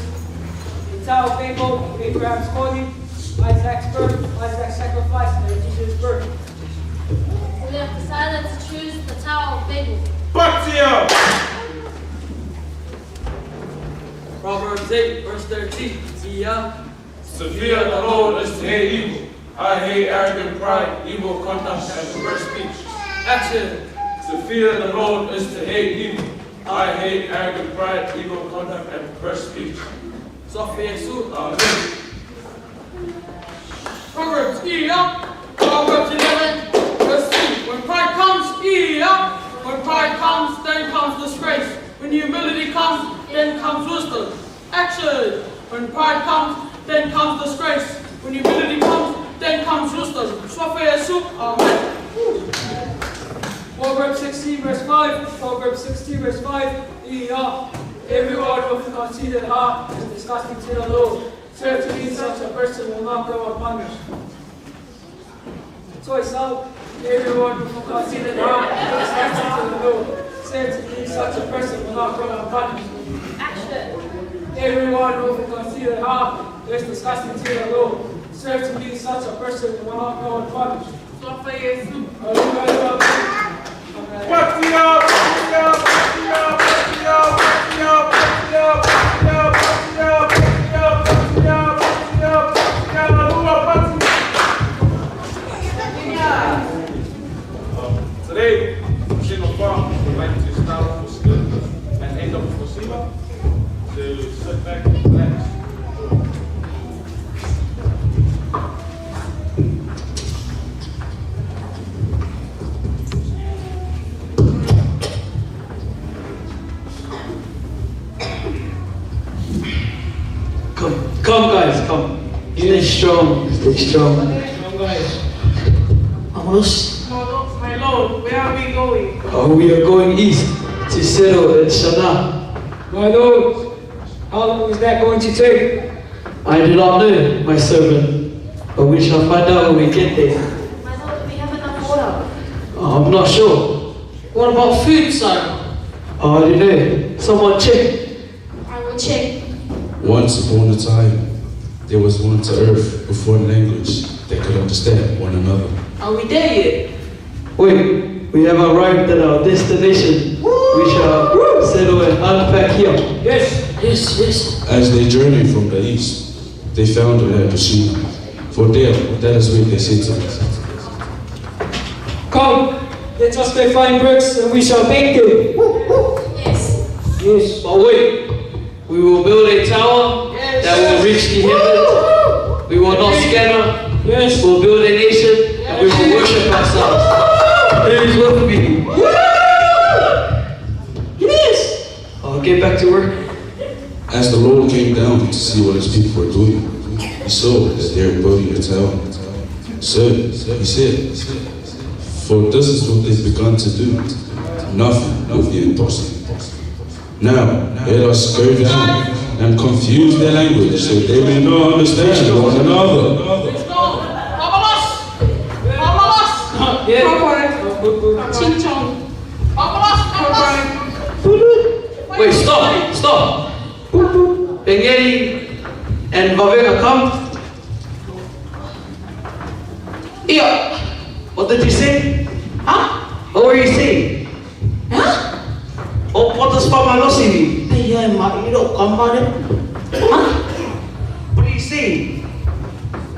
the Tower of Babel, Abraham's calling, Isaac's birth, Isaac's sacrifice, and Jesus' birth. We have decided to choose the Tower of Babel. Proverbs 8, verse 13. To fear the Lord is to hate evil. I hate arrogant pride, evil conduct, and perverse speech. Action. To fear the Lord is to hate evil. I hate arrogant pride, evil conduct, and perverse speech. Sophia Yesu. Amen. Proverbs 11, verse 3. When pride comes, when pride comes, then comes disgrace. When humility comes, then comes wisdom. Action. When pride comes, then comes disgrace. When humility comes, then comes wisdom. Sophia Yesu. Amen. Proverbs 16, verse 5. Proverbs 16, verse 5. Everyone with a conceited heart is disgusting to the Lord. Certainly such a person will not go unpunished. So it's out. Everyone with a conceited heart is disgusting to the Lord. Certainly such a person will not go unpunished. Action. Everyone with a conceited heart is disgusting to the Lord. Certainly such a person will not go unpunished. So for you, Today, King of Farm would like to start for school and end up for Siva. To sit back and relax. Come guys, come. Stay strong, stay strong. Come guys. Vamos. my Lord, where are we going? We are going east to settle in Sanaa. My Lord, how long is that going to take? I do not know, my servant, but we shall find out when we get there. My Lord, do we have enough water? I'm not sure. What about food, Simon? I don't know. Someone check. I will check. Once upon a time, there was one to earth with one language that could understand one another. Are we there yet? Wait, we have arrived at our destination. We shall settle and unpack here. Yes, yes, yes. As they journeyed from the east, they found the land of Shinar. For there, that is where they settled. Come, let us go find bricks and we shall make them. Yes. Yes, but wait. We will build a tower that will reach the heavens. We will not scatter. Yes. We'll build a nation and we will worship ourselves. It is with me. Yes. I'll get back to work. As the Lord came down to see what his people were doing, he saw that they were building a tower. So, he said, for this is what they've begun to do. Nothing will be impossible. Now, let us go down and confuse their language so they may not understand one another. Wait, stop. Bengeli and Vaveka come. Yeah. What did you say? Huh? What were you saying? Huh? Oh, what does Papa Lossi mean? Hey, you don't come on it. Huh? What are you saying?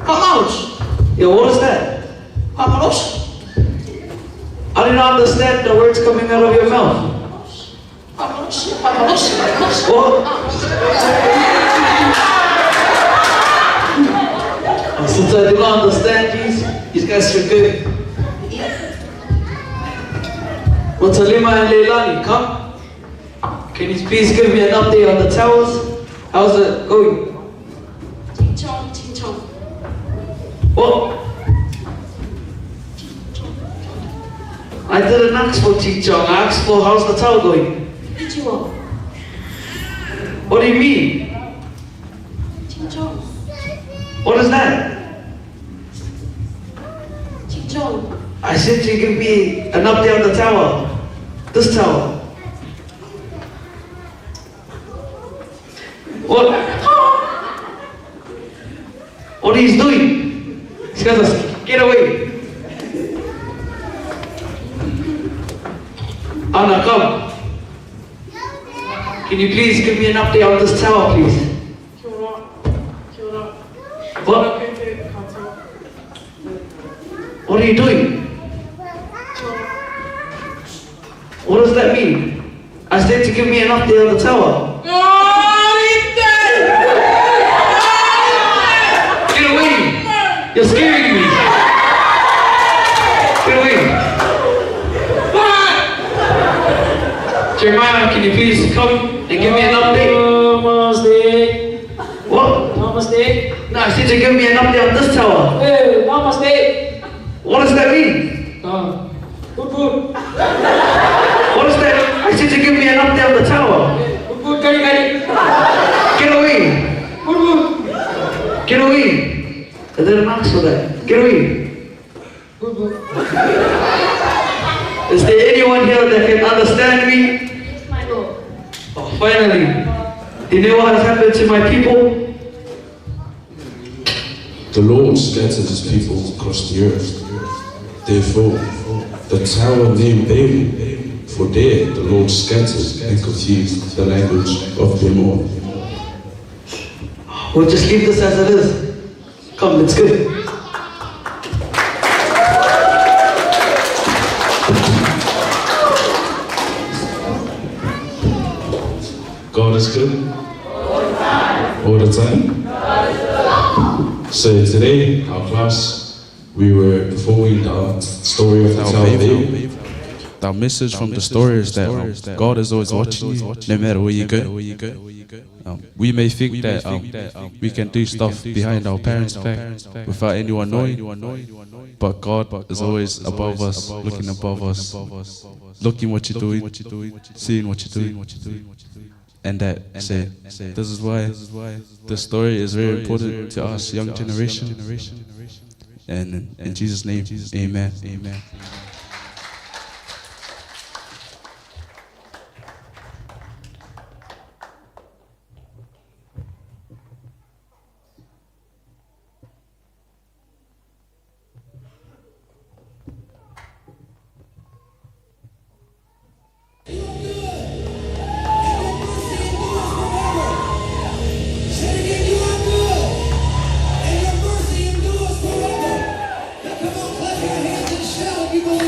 Vamos. Yeah, what is that? Vamos. I did not understand the words coming out of your mouth. Vamos. Since I did not understand these guys are good. Watalima and Leilani, come. Can you please give me an update on the towers? How's it going? Ching-chong. What? I didn't ask for Ching-chong, I asked for how's the tower going? Ichiwa. What do you mean? Ching-chong. What is that? Ching-chong. I said you give me an update on the tower. This tower. What he's doing? He says, get away. Anna, come. Can you please give me an update on this tower, please? What? What are you doing? What does that mean? I said to give me an update on the tower. Get away! You're scaring me! Get away! Jeremiah, can you please come and give me an update? Namaste. What? Namaste. No, I said to give me an update on this tower. Hey, namaste. What does that mean? Good. What is that? I said to give me an update on the tower. Good, get away. Good. Get away. I didn't ask for that. Get away. Good. Is there anyone here that can understand me? Oh, finally. You know what has happened to my people? The Lord scattered his people across the earth. Therefore, the tower named Babel, for there the Lord scattered and confused the language of them all. We'll just leave this as it is. Come, let's go. God is good. All the time. So today, our class, we were performing the story of the Tower of Babel. The message from the story is that God is always watching you, no matter where you go. We may think that we can do stuff behind our parents' back without anyone knowing, but God is always above us, looking above us, looking what you're doing, seeing what you're doing. And this is why the story is very important to us, young generation. And in Jesus' name, amen. Amen. People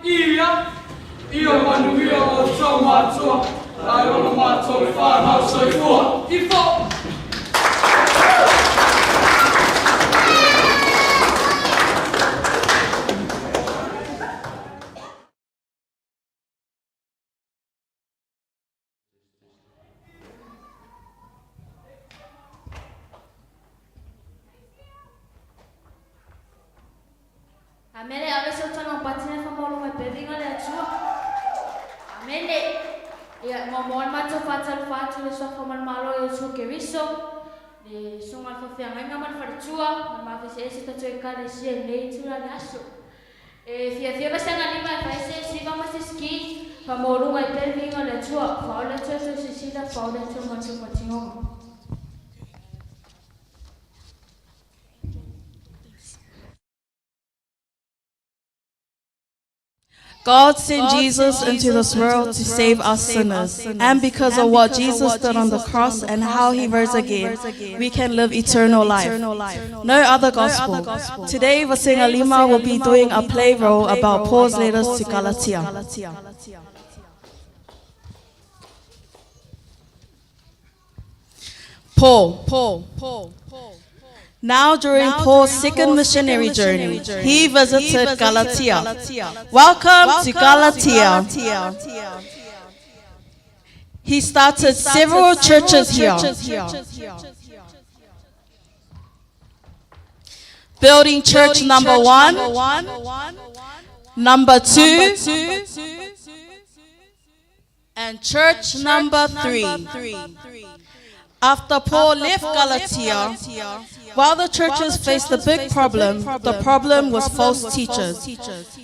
Ia, ia manuia o tau mātua, ai ono mātua whānau soifua. I fo! Amene avesse utana patina fa molo mai pedinga le atua. Amene ia mo mo mato fatal fatu le so fa malo e so ke riso. Le so mal fa fia nga mal fa tua, ma fa se se tatu e kale se nei tura le aso. E fia va sanga lima fa se si va ma se ski fa molo mai pedinga le atua. Fa le tua so se si da fa le tua ma so patinga. God sent Jesus into this world to save us sinners. And because of what Jesus did on the cross and how he rose again, we can live eternal life. No other gospel. Today, Vasenga Lima will be doing a play role about Paul's letters to Galatia. Paul. Now during Paul's second missionary journey, he visited Galatia. Welcome to Galatia. He started several churches here, building church number 1, number 2, and church number 3. After Paul left Galatia, while the churches faced a big problem, the problem was false teachers.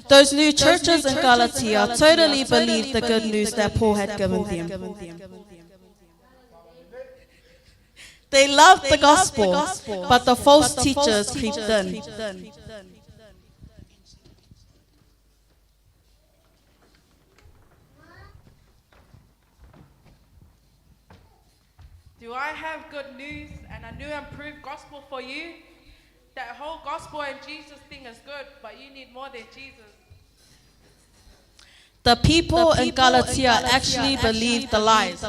Those new churches in Galatia totally believed the good news that Paul had given them. They loved the gospel, but the false teachers creeped in. Do I have good news and a new improved gospel for you? That whole gospel and Jesus thing is good, but you need more than Jesus. The people in Galatia actually believed the lies.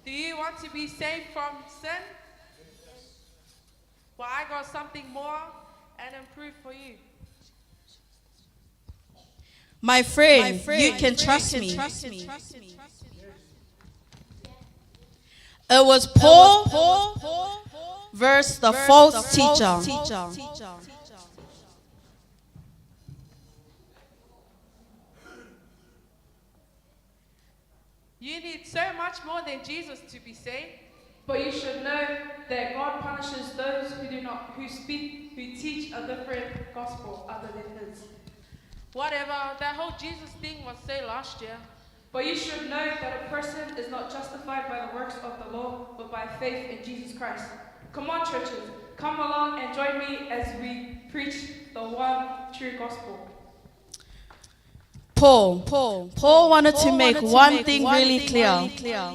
Do you want to be saved from sin? Well, I got something more and improved for you. My friend, you can trust me. It was Paul versus the false teacher. You need so much more than Jesus to be saved. But you should know that God punishes those who who teach a different gospel other than His. Whatever, that whole Jesus thing was said last year. But you should know that a person is not justified by the works of the law, but by faith in Jesus Christ. Come on, churches, come along and join me as we preach the one true gospel. Paul wanted to make one thing really clear.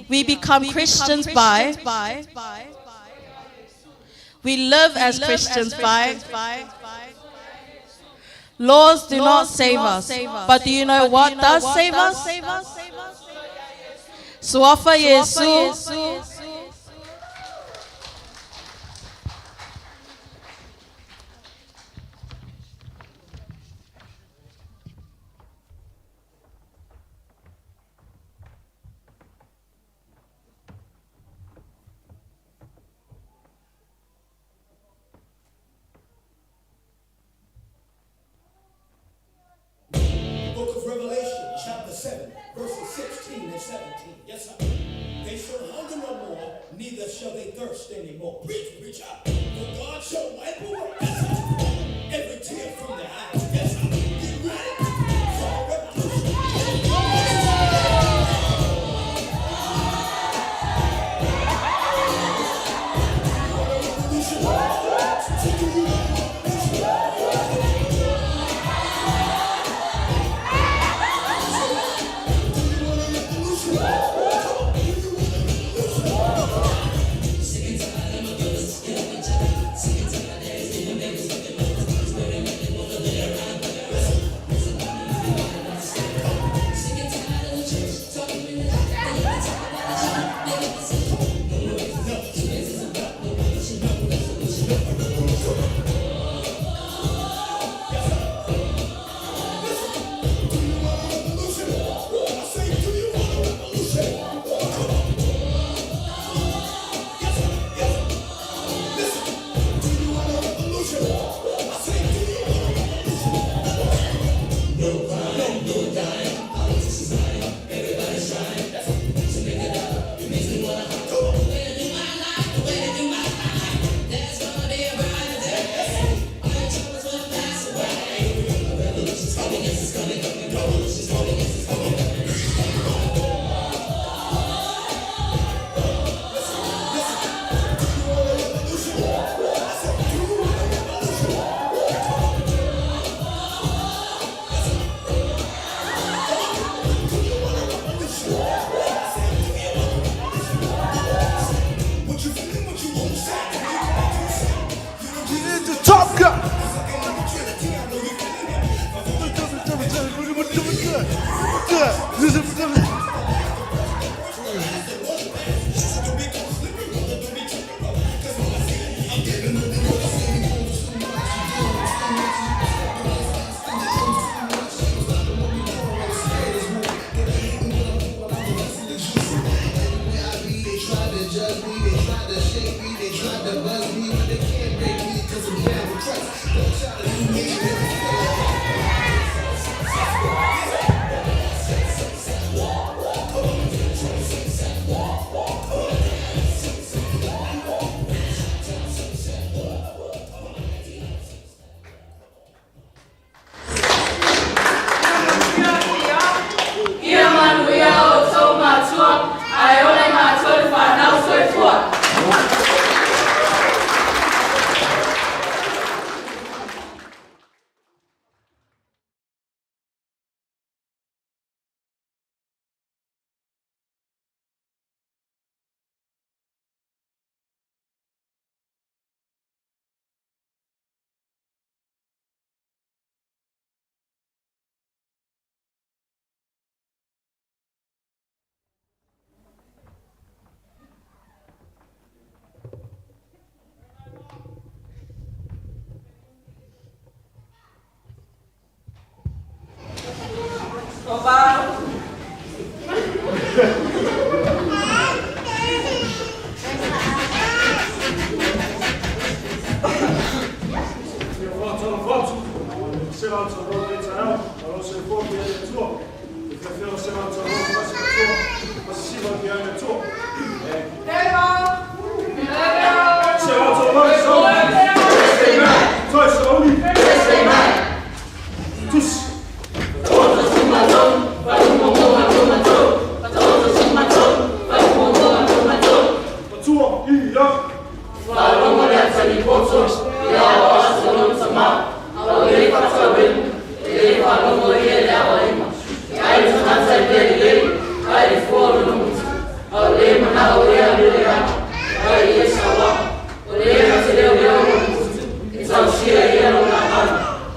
We become Christians by, we live as Christians by, laws do not save us. But do you know what does save us? Suafa Yesu. Book of Revelation, chapter 7, verses 16 and 17. Yes, sir. They shall hunger no more, neither shall they thirst anymore. Preach up. For God shall wipe away, yes, sir, every tear from their eyes. Yes, sir. Get ready for revolution.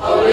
I'll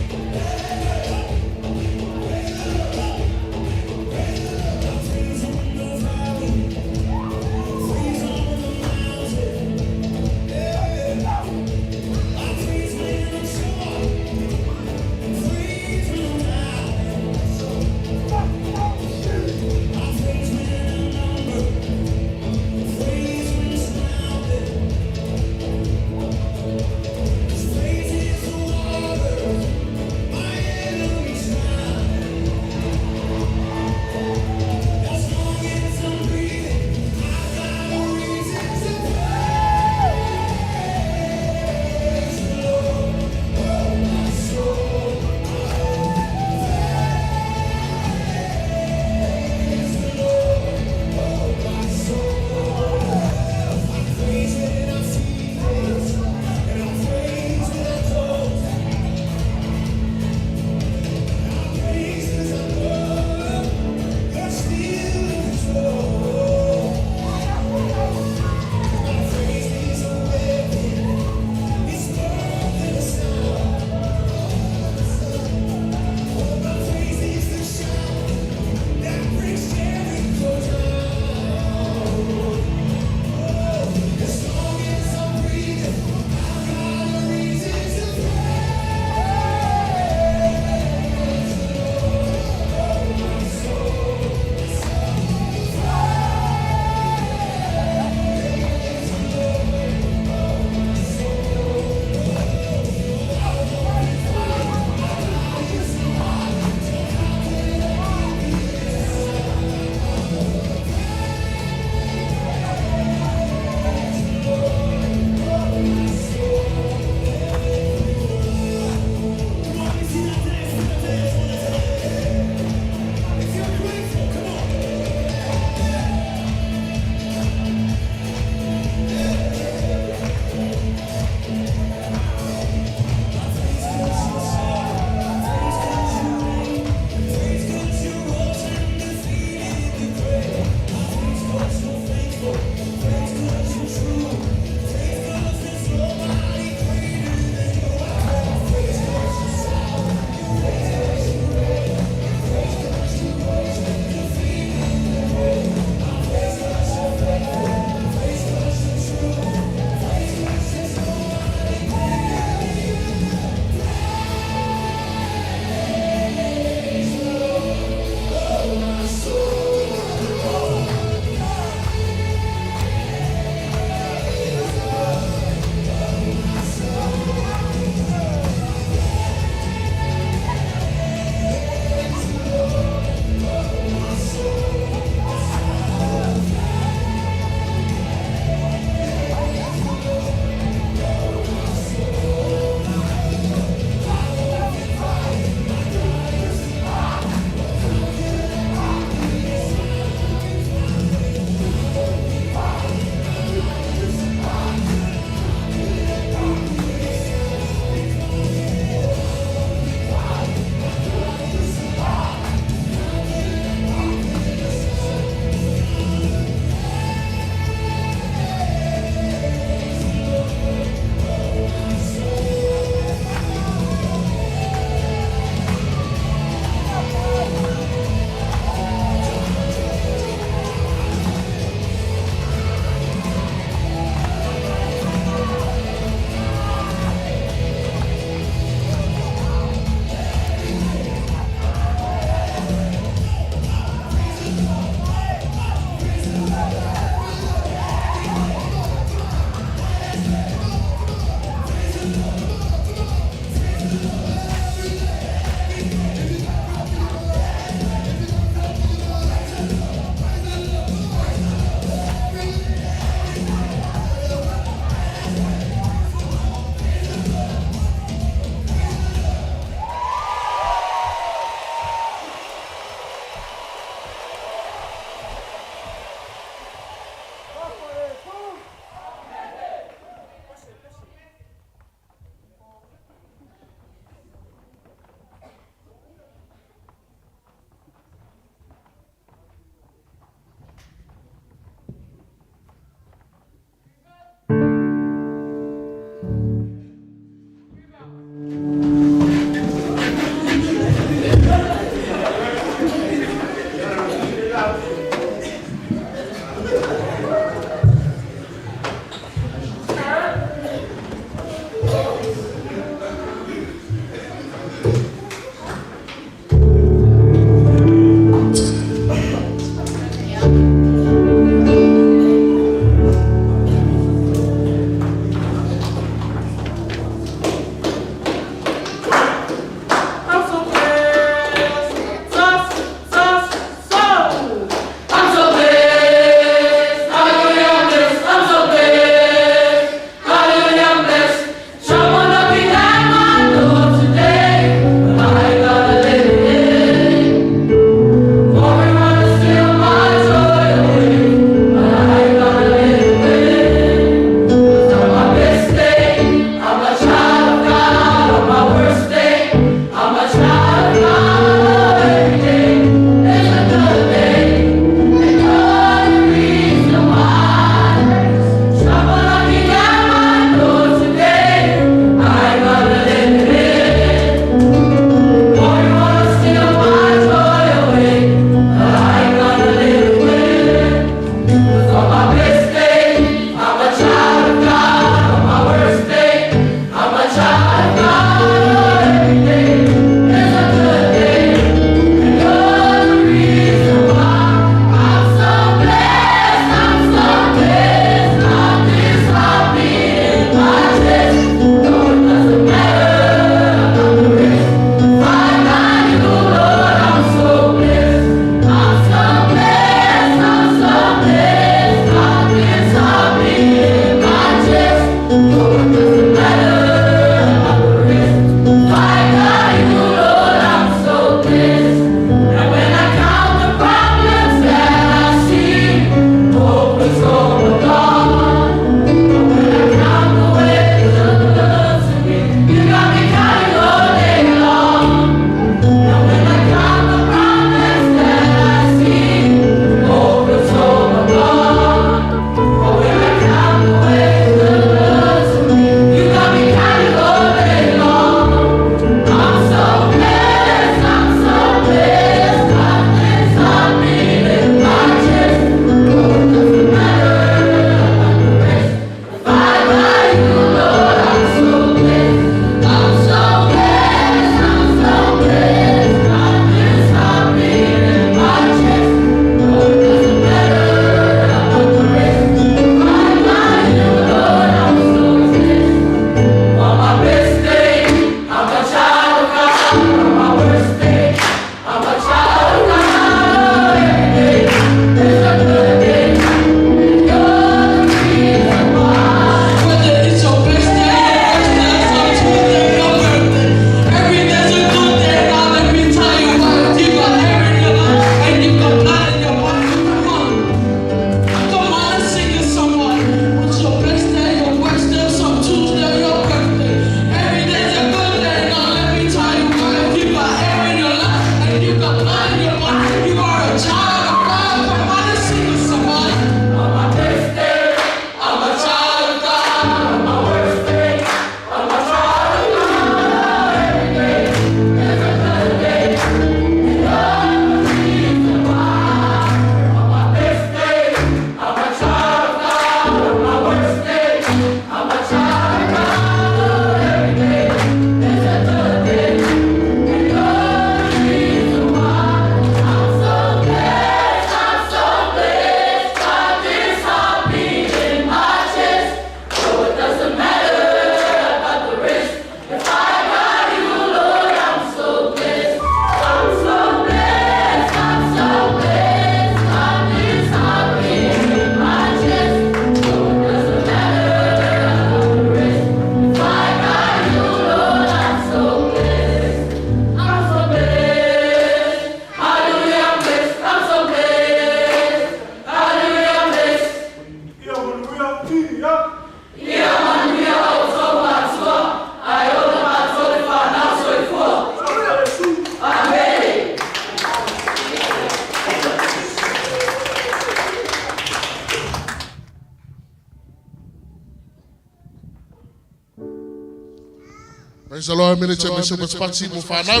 Praise the Lord, minister, Bishop Spatsi, Mufana.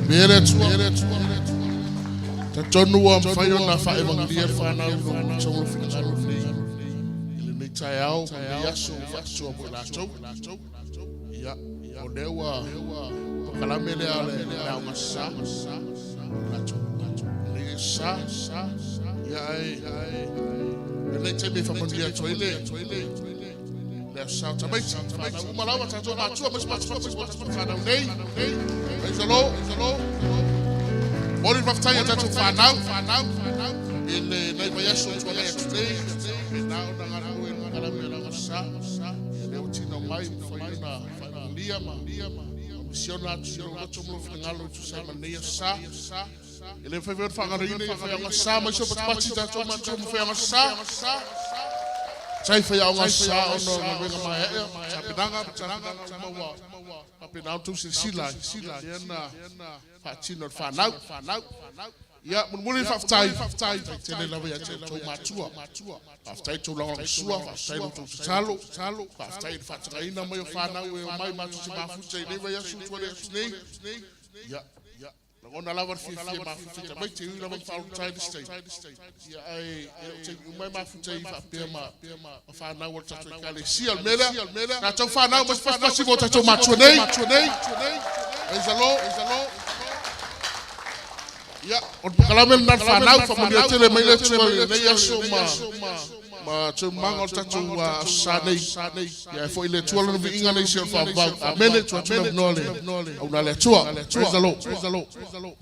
Bere tu. Tatonu wa mfayo na fa evangelia fana no chowo finalo ni. Ile ni tayao, yaso fatso bola cho. Ya, odewa. Kalamele ale na masa. Ni sa. Ya ai. Ile tebe fa mondia toile. Shout out, praise the Lord. Morning of time to find out. In the name of Yeshua today. Now, Sai fa ya ngasa ono ngena mai chapidanga mawa apina tu sila yena fatino fanau ya munmuli faftai tele la ya to matua faftai to long sua faftai to talo faftai fatraina mai fanau mai matu mafuta ile ya su tole ya ona la war fifia ma fifia mai te ila man faul try to stay ya ai mai ma futa ifa pema fa na wor tatu kale si almela na to fa na mas pas si vota to machonei is a law ya on kalamen na fa na fa mo tele mai le tele ne ya so ma to mango tatu wa sanei ya fo ile tuolo no vinga ne sio fa a minute to have knowledge una le tua praise the Lord.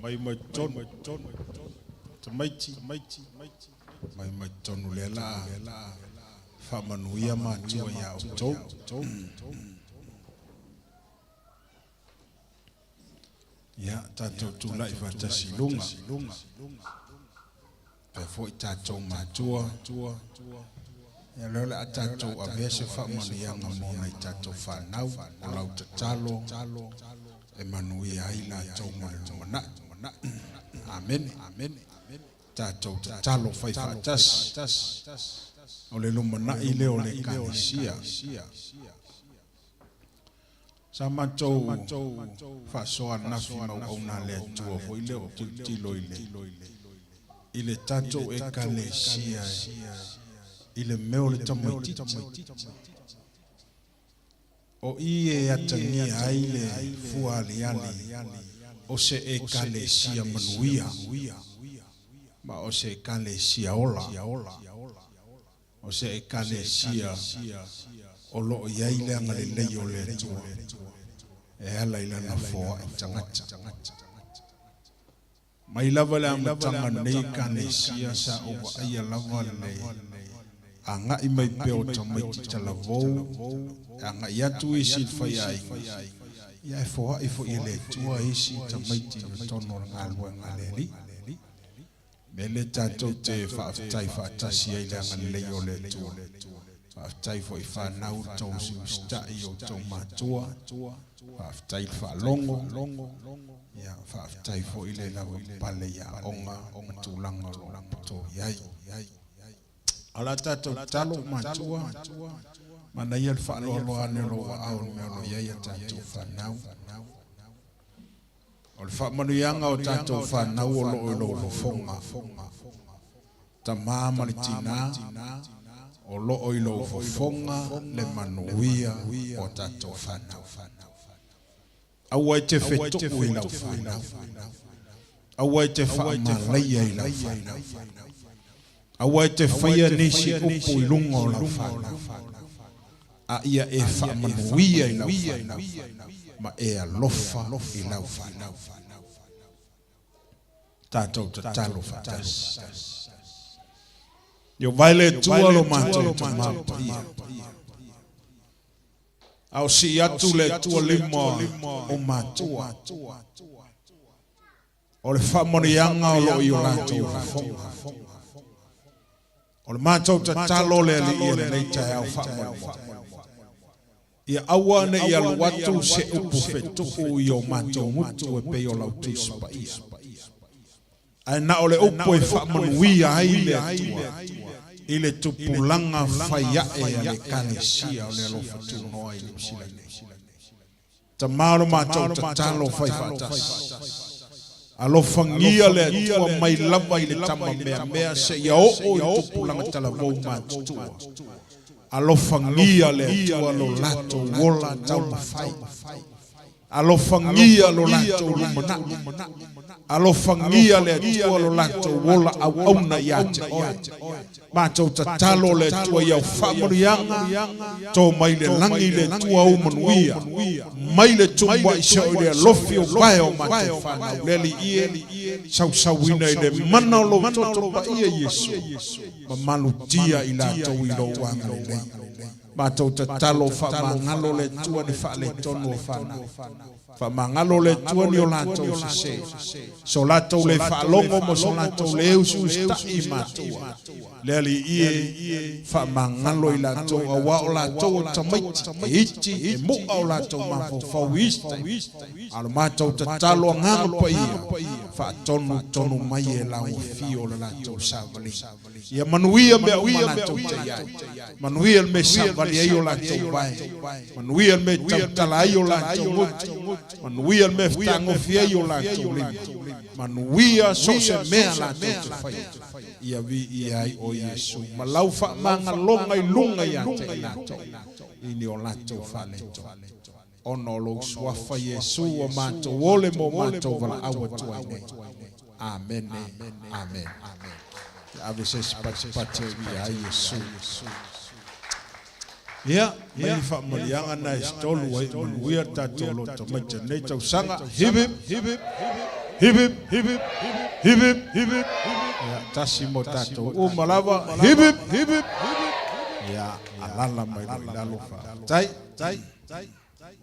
mai tonu tamaiti mai tonu lela whamanuia mātua ia o tau. Ia, tātou tūlai whatasi lunga. Pea fo I tātou mātua. Ia leole a tātou a vese whamanuianga mōna I tātou whanau. O lau te talo. E manuia ai lātou mana. Amen. Tātou te talo whai whatasi. O le lumana I leo le kanisia. Sa matou whasoa nafi mau au nā lea tua fo I leo tilo I le tatou e kalesia I le meo le tamaititi. O I e atangia ai le fualiali o se e kalesia manuia. Ma o se e kalesia ola. O se e kalesia o lo iai le anga le leo le tua. E ala ila na foa I tangata. Mai lava le amatanga nei kalesia sa o aia lava le. Anga I mai peo tamaiti talavou. Anga I atu isi whai ai. Ia e foa I fo I le tua isi tamaiti tono ngā lua ngā leri. Me le tātou te whaaftai whaatasi ai le anga leo le tua. Whaaftai fo I whanau tau si ustai o tau mātua. Whaaftai whaalongo. Ia whaaftai fo I le lawa pale ia onga tūlanga lo to iai. Ala tātou talo mātua. Mana ia le whaaloaloa ane lo au mea lo iai a tātou whanau. O le whaamanuianga o tātou whanau o lo fonga. Ta māma le tina. O lo o ilo fonga le manuia o tātou whanau. Awa I te whetuku I lau whanau. Awa I te whaamalaia I lau whanau. Awa I te whaia nisi upu I lunga o lau whanau. A ia e whaamanuia I lau whanau. Ma e alofa I lau whanau. Tātou te talo whatasi. Yo vaile tua lo mātou te māpa ia. Au si atu le tua lima o mātua. O le whamorianga o lo I o lātou whafonga. O le mātou te talo le li ia nei tai au whamorianga. Ia awa ne ia luatu se upu whetuku I o mātou mutu e peo lau tuspa ia. Ai na ole upu e whamanuia ai le atua. I le tupulanga whaia e le kalesia o le alofa tunoa I le msila nei. Ta maaro mātou ta talo whai whatasi. Alofa ngia le atua mai lava I le tama mea se ia o I tupulanga talavou mātua. Alofa ngia le atua lo lato wola tau mawhai. Alofa ngia lo lato lumana. Alofa ngia le atua lo lato wola au auna ia te oe. Mātou ta talo le tua iau whamurianga. Tō mai le langi le tua umanuia. Mai le tumwa I sao I le alofi o wae o mātou whanau. Leli ie sausawina I le mana o lo toto pa ia Yesu. Ma manutia I lātou I lo wanga le lei. Mātou ta talo whamangalo le tua ni wha le tono o whanau. Whamangalo le tua ni o lātou se. So lātou le whaalongo mo so lātou le eusu stai mātua. Leli ie whamangalo I lātou a wa o lātou o tamaiti. E iti e mua o lātou mawhau iste. Alo mātou ta talo a ngāma pa ia. Whaatonu mai e lau fi o lātou savali. Ia manuia mea ua lātou te iai. Manuia me savali ai o lātou vai. Manuia me tautala ai o lātou mutu. Manuia me whango fi ai o lātou lima. Manuia so se mea lātou te whai. Ia vi iai o Yesu. Ma lau wha manga longa I lunga ia te lātou. Ini o lātou whaleto. Ono lo swafa Yesu o mātou ole mo mātou wala awa tua nei. Amen. Amen. Ave se pate ia Yesu. Ia, mai whamarianga na estolu ai manuia tātou lo tamaita nei tau sanga. Hip hip. Hip hip, hip hip, hip hip, hip hip. Ya, tasi mo tatou. O malava, hip hip, hip hip. Ya, alala mai lalofa. Tai, tai, tai, tai.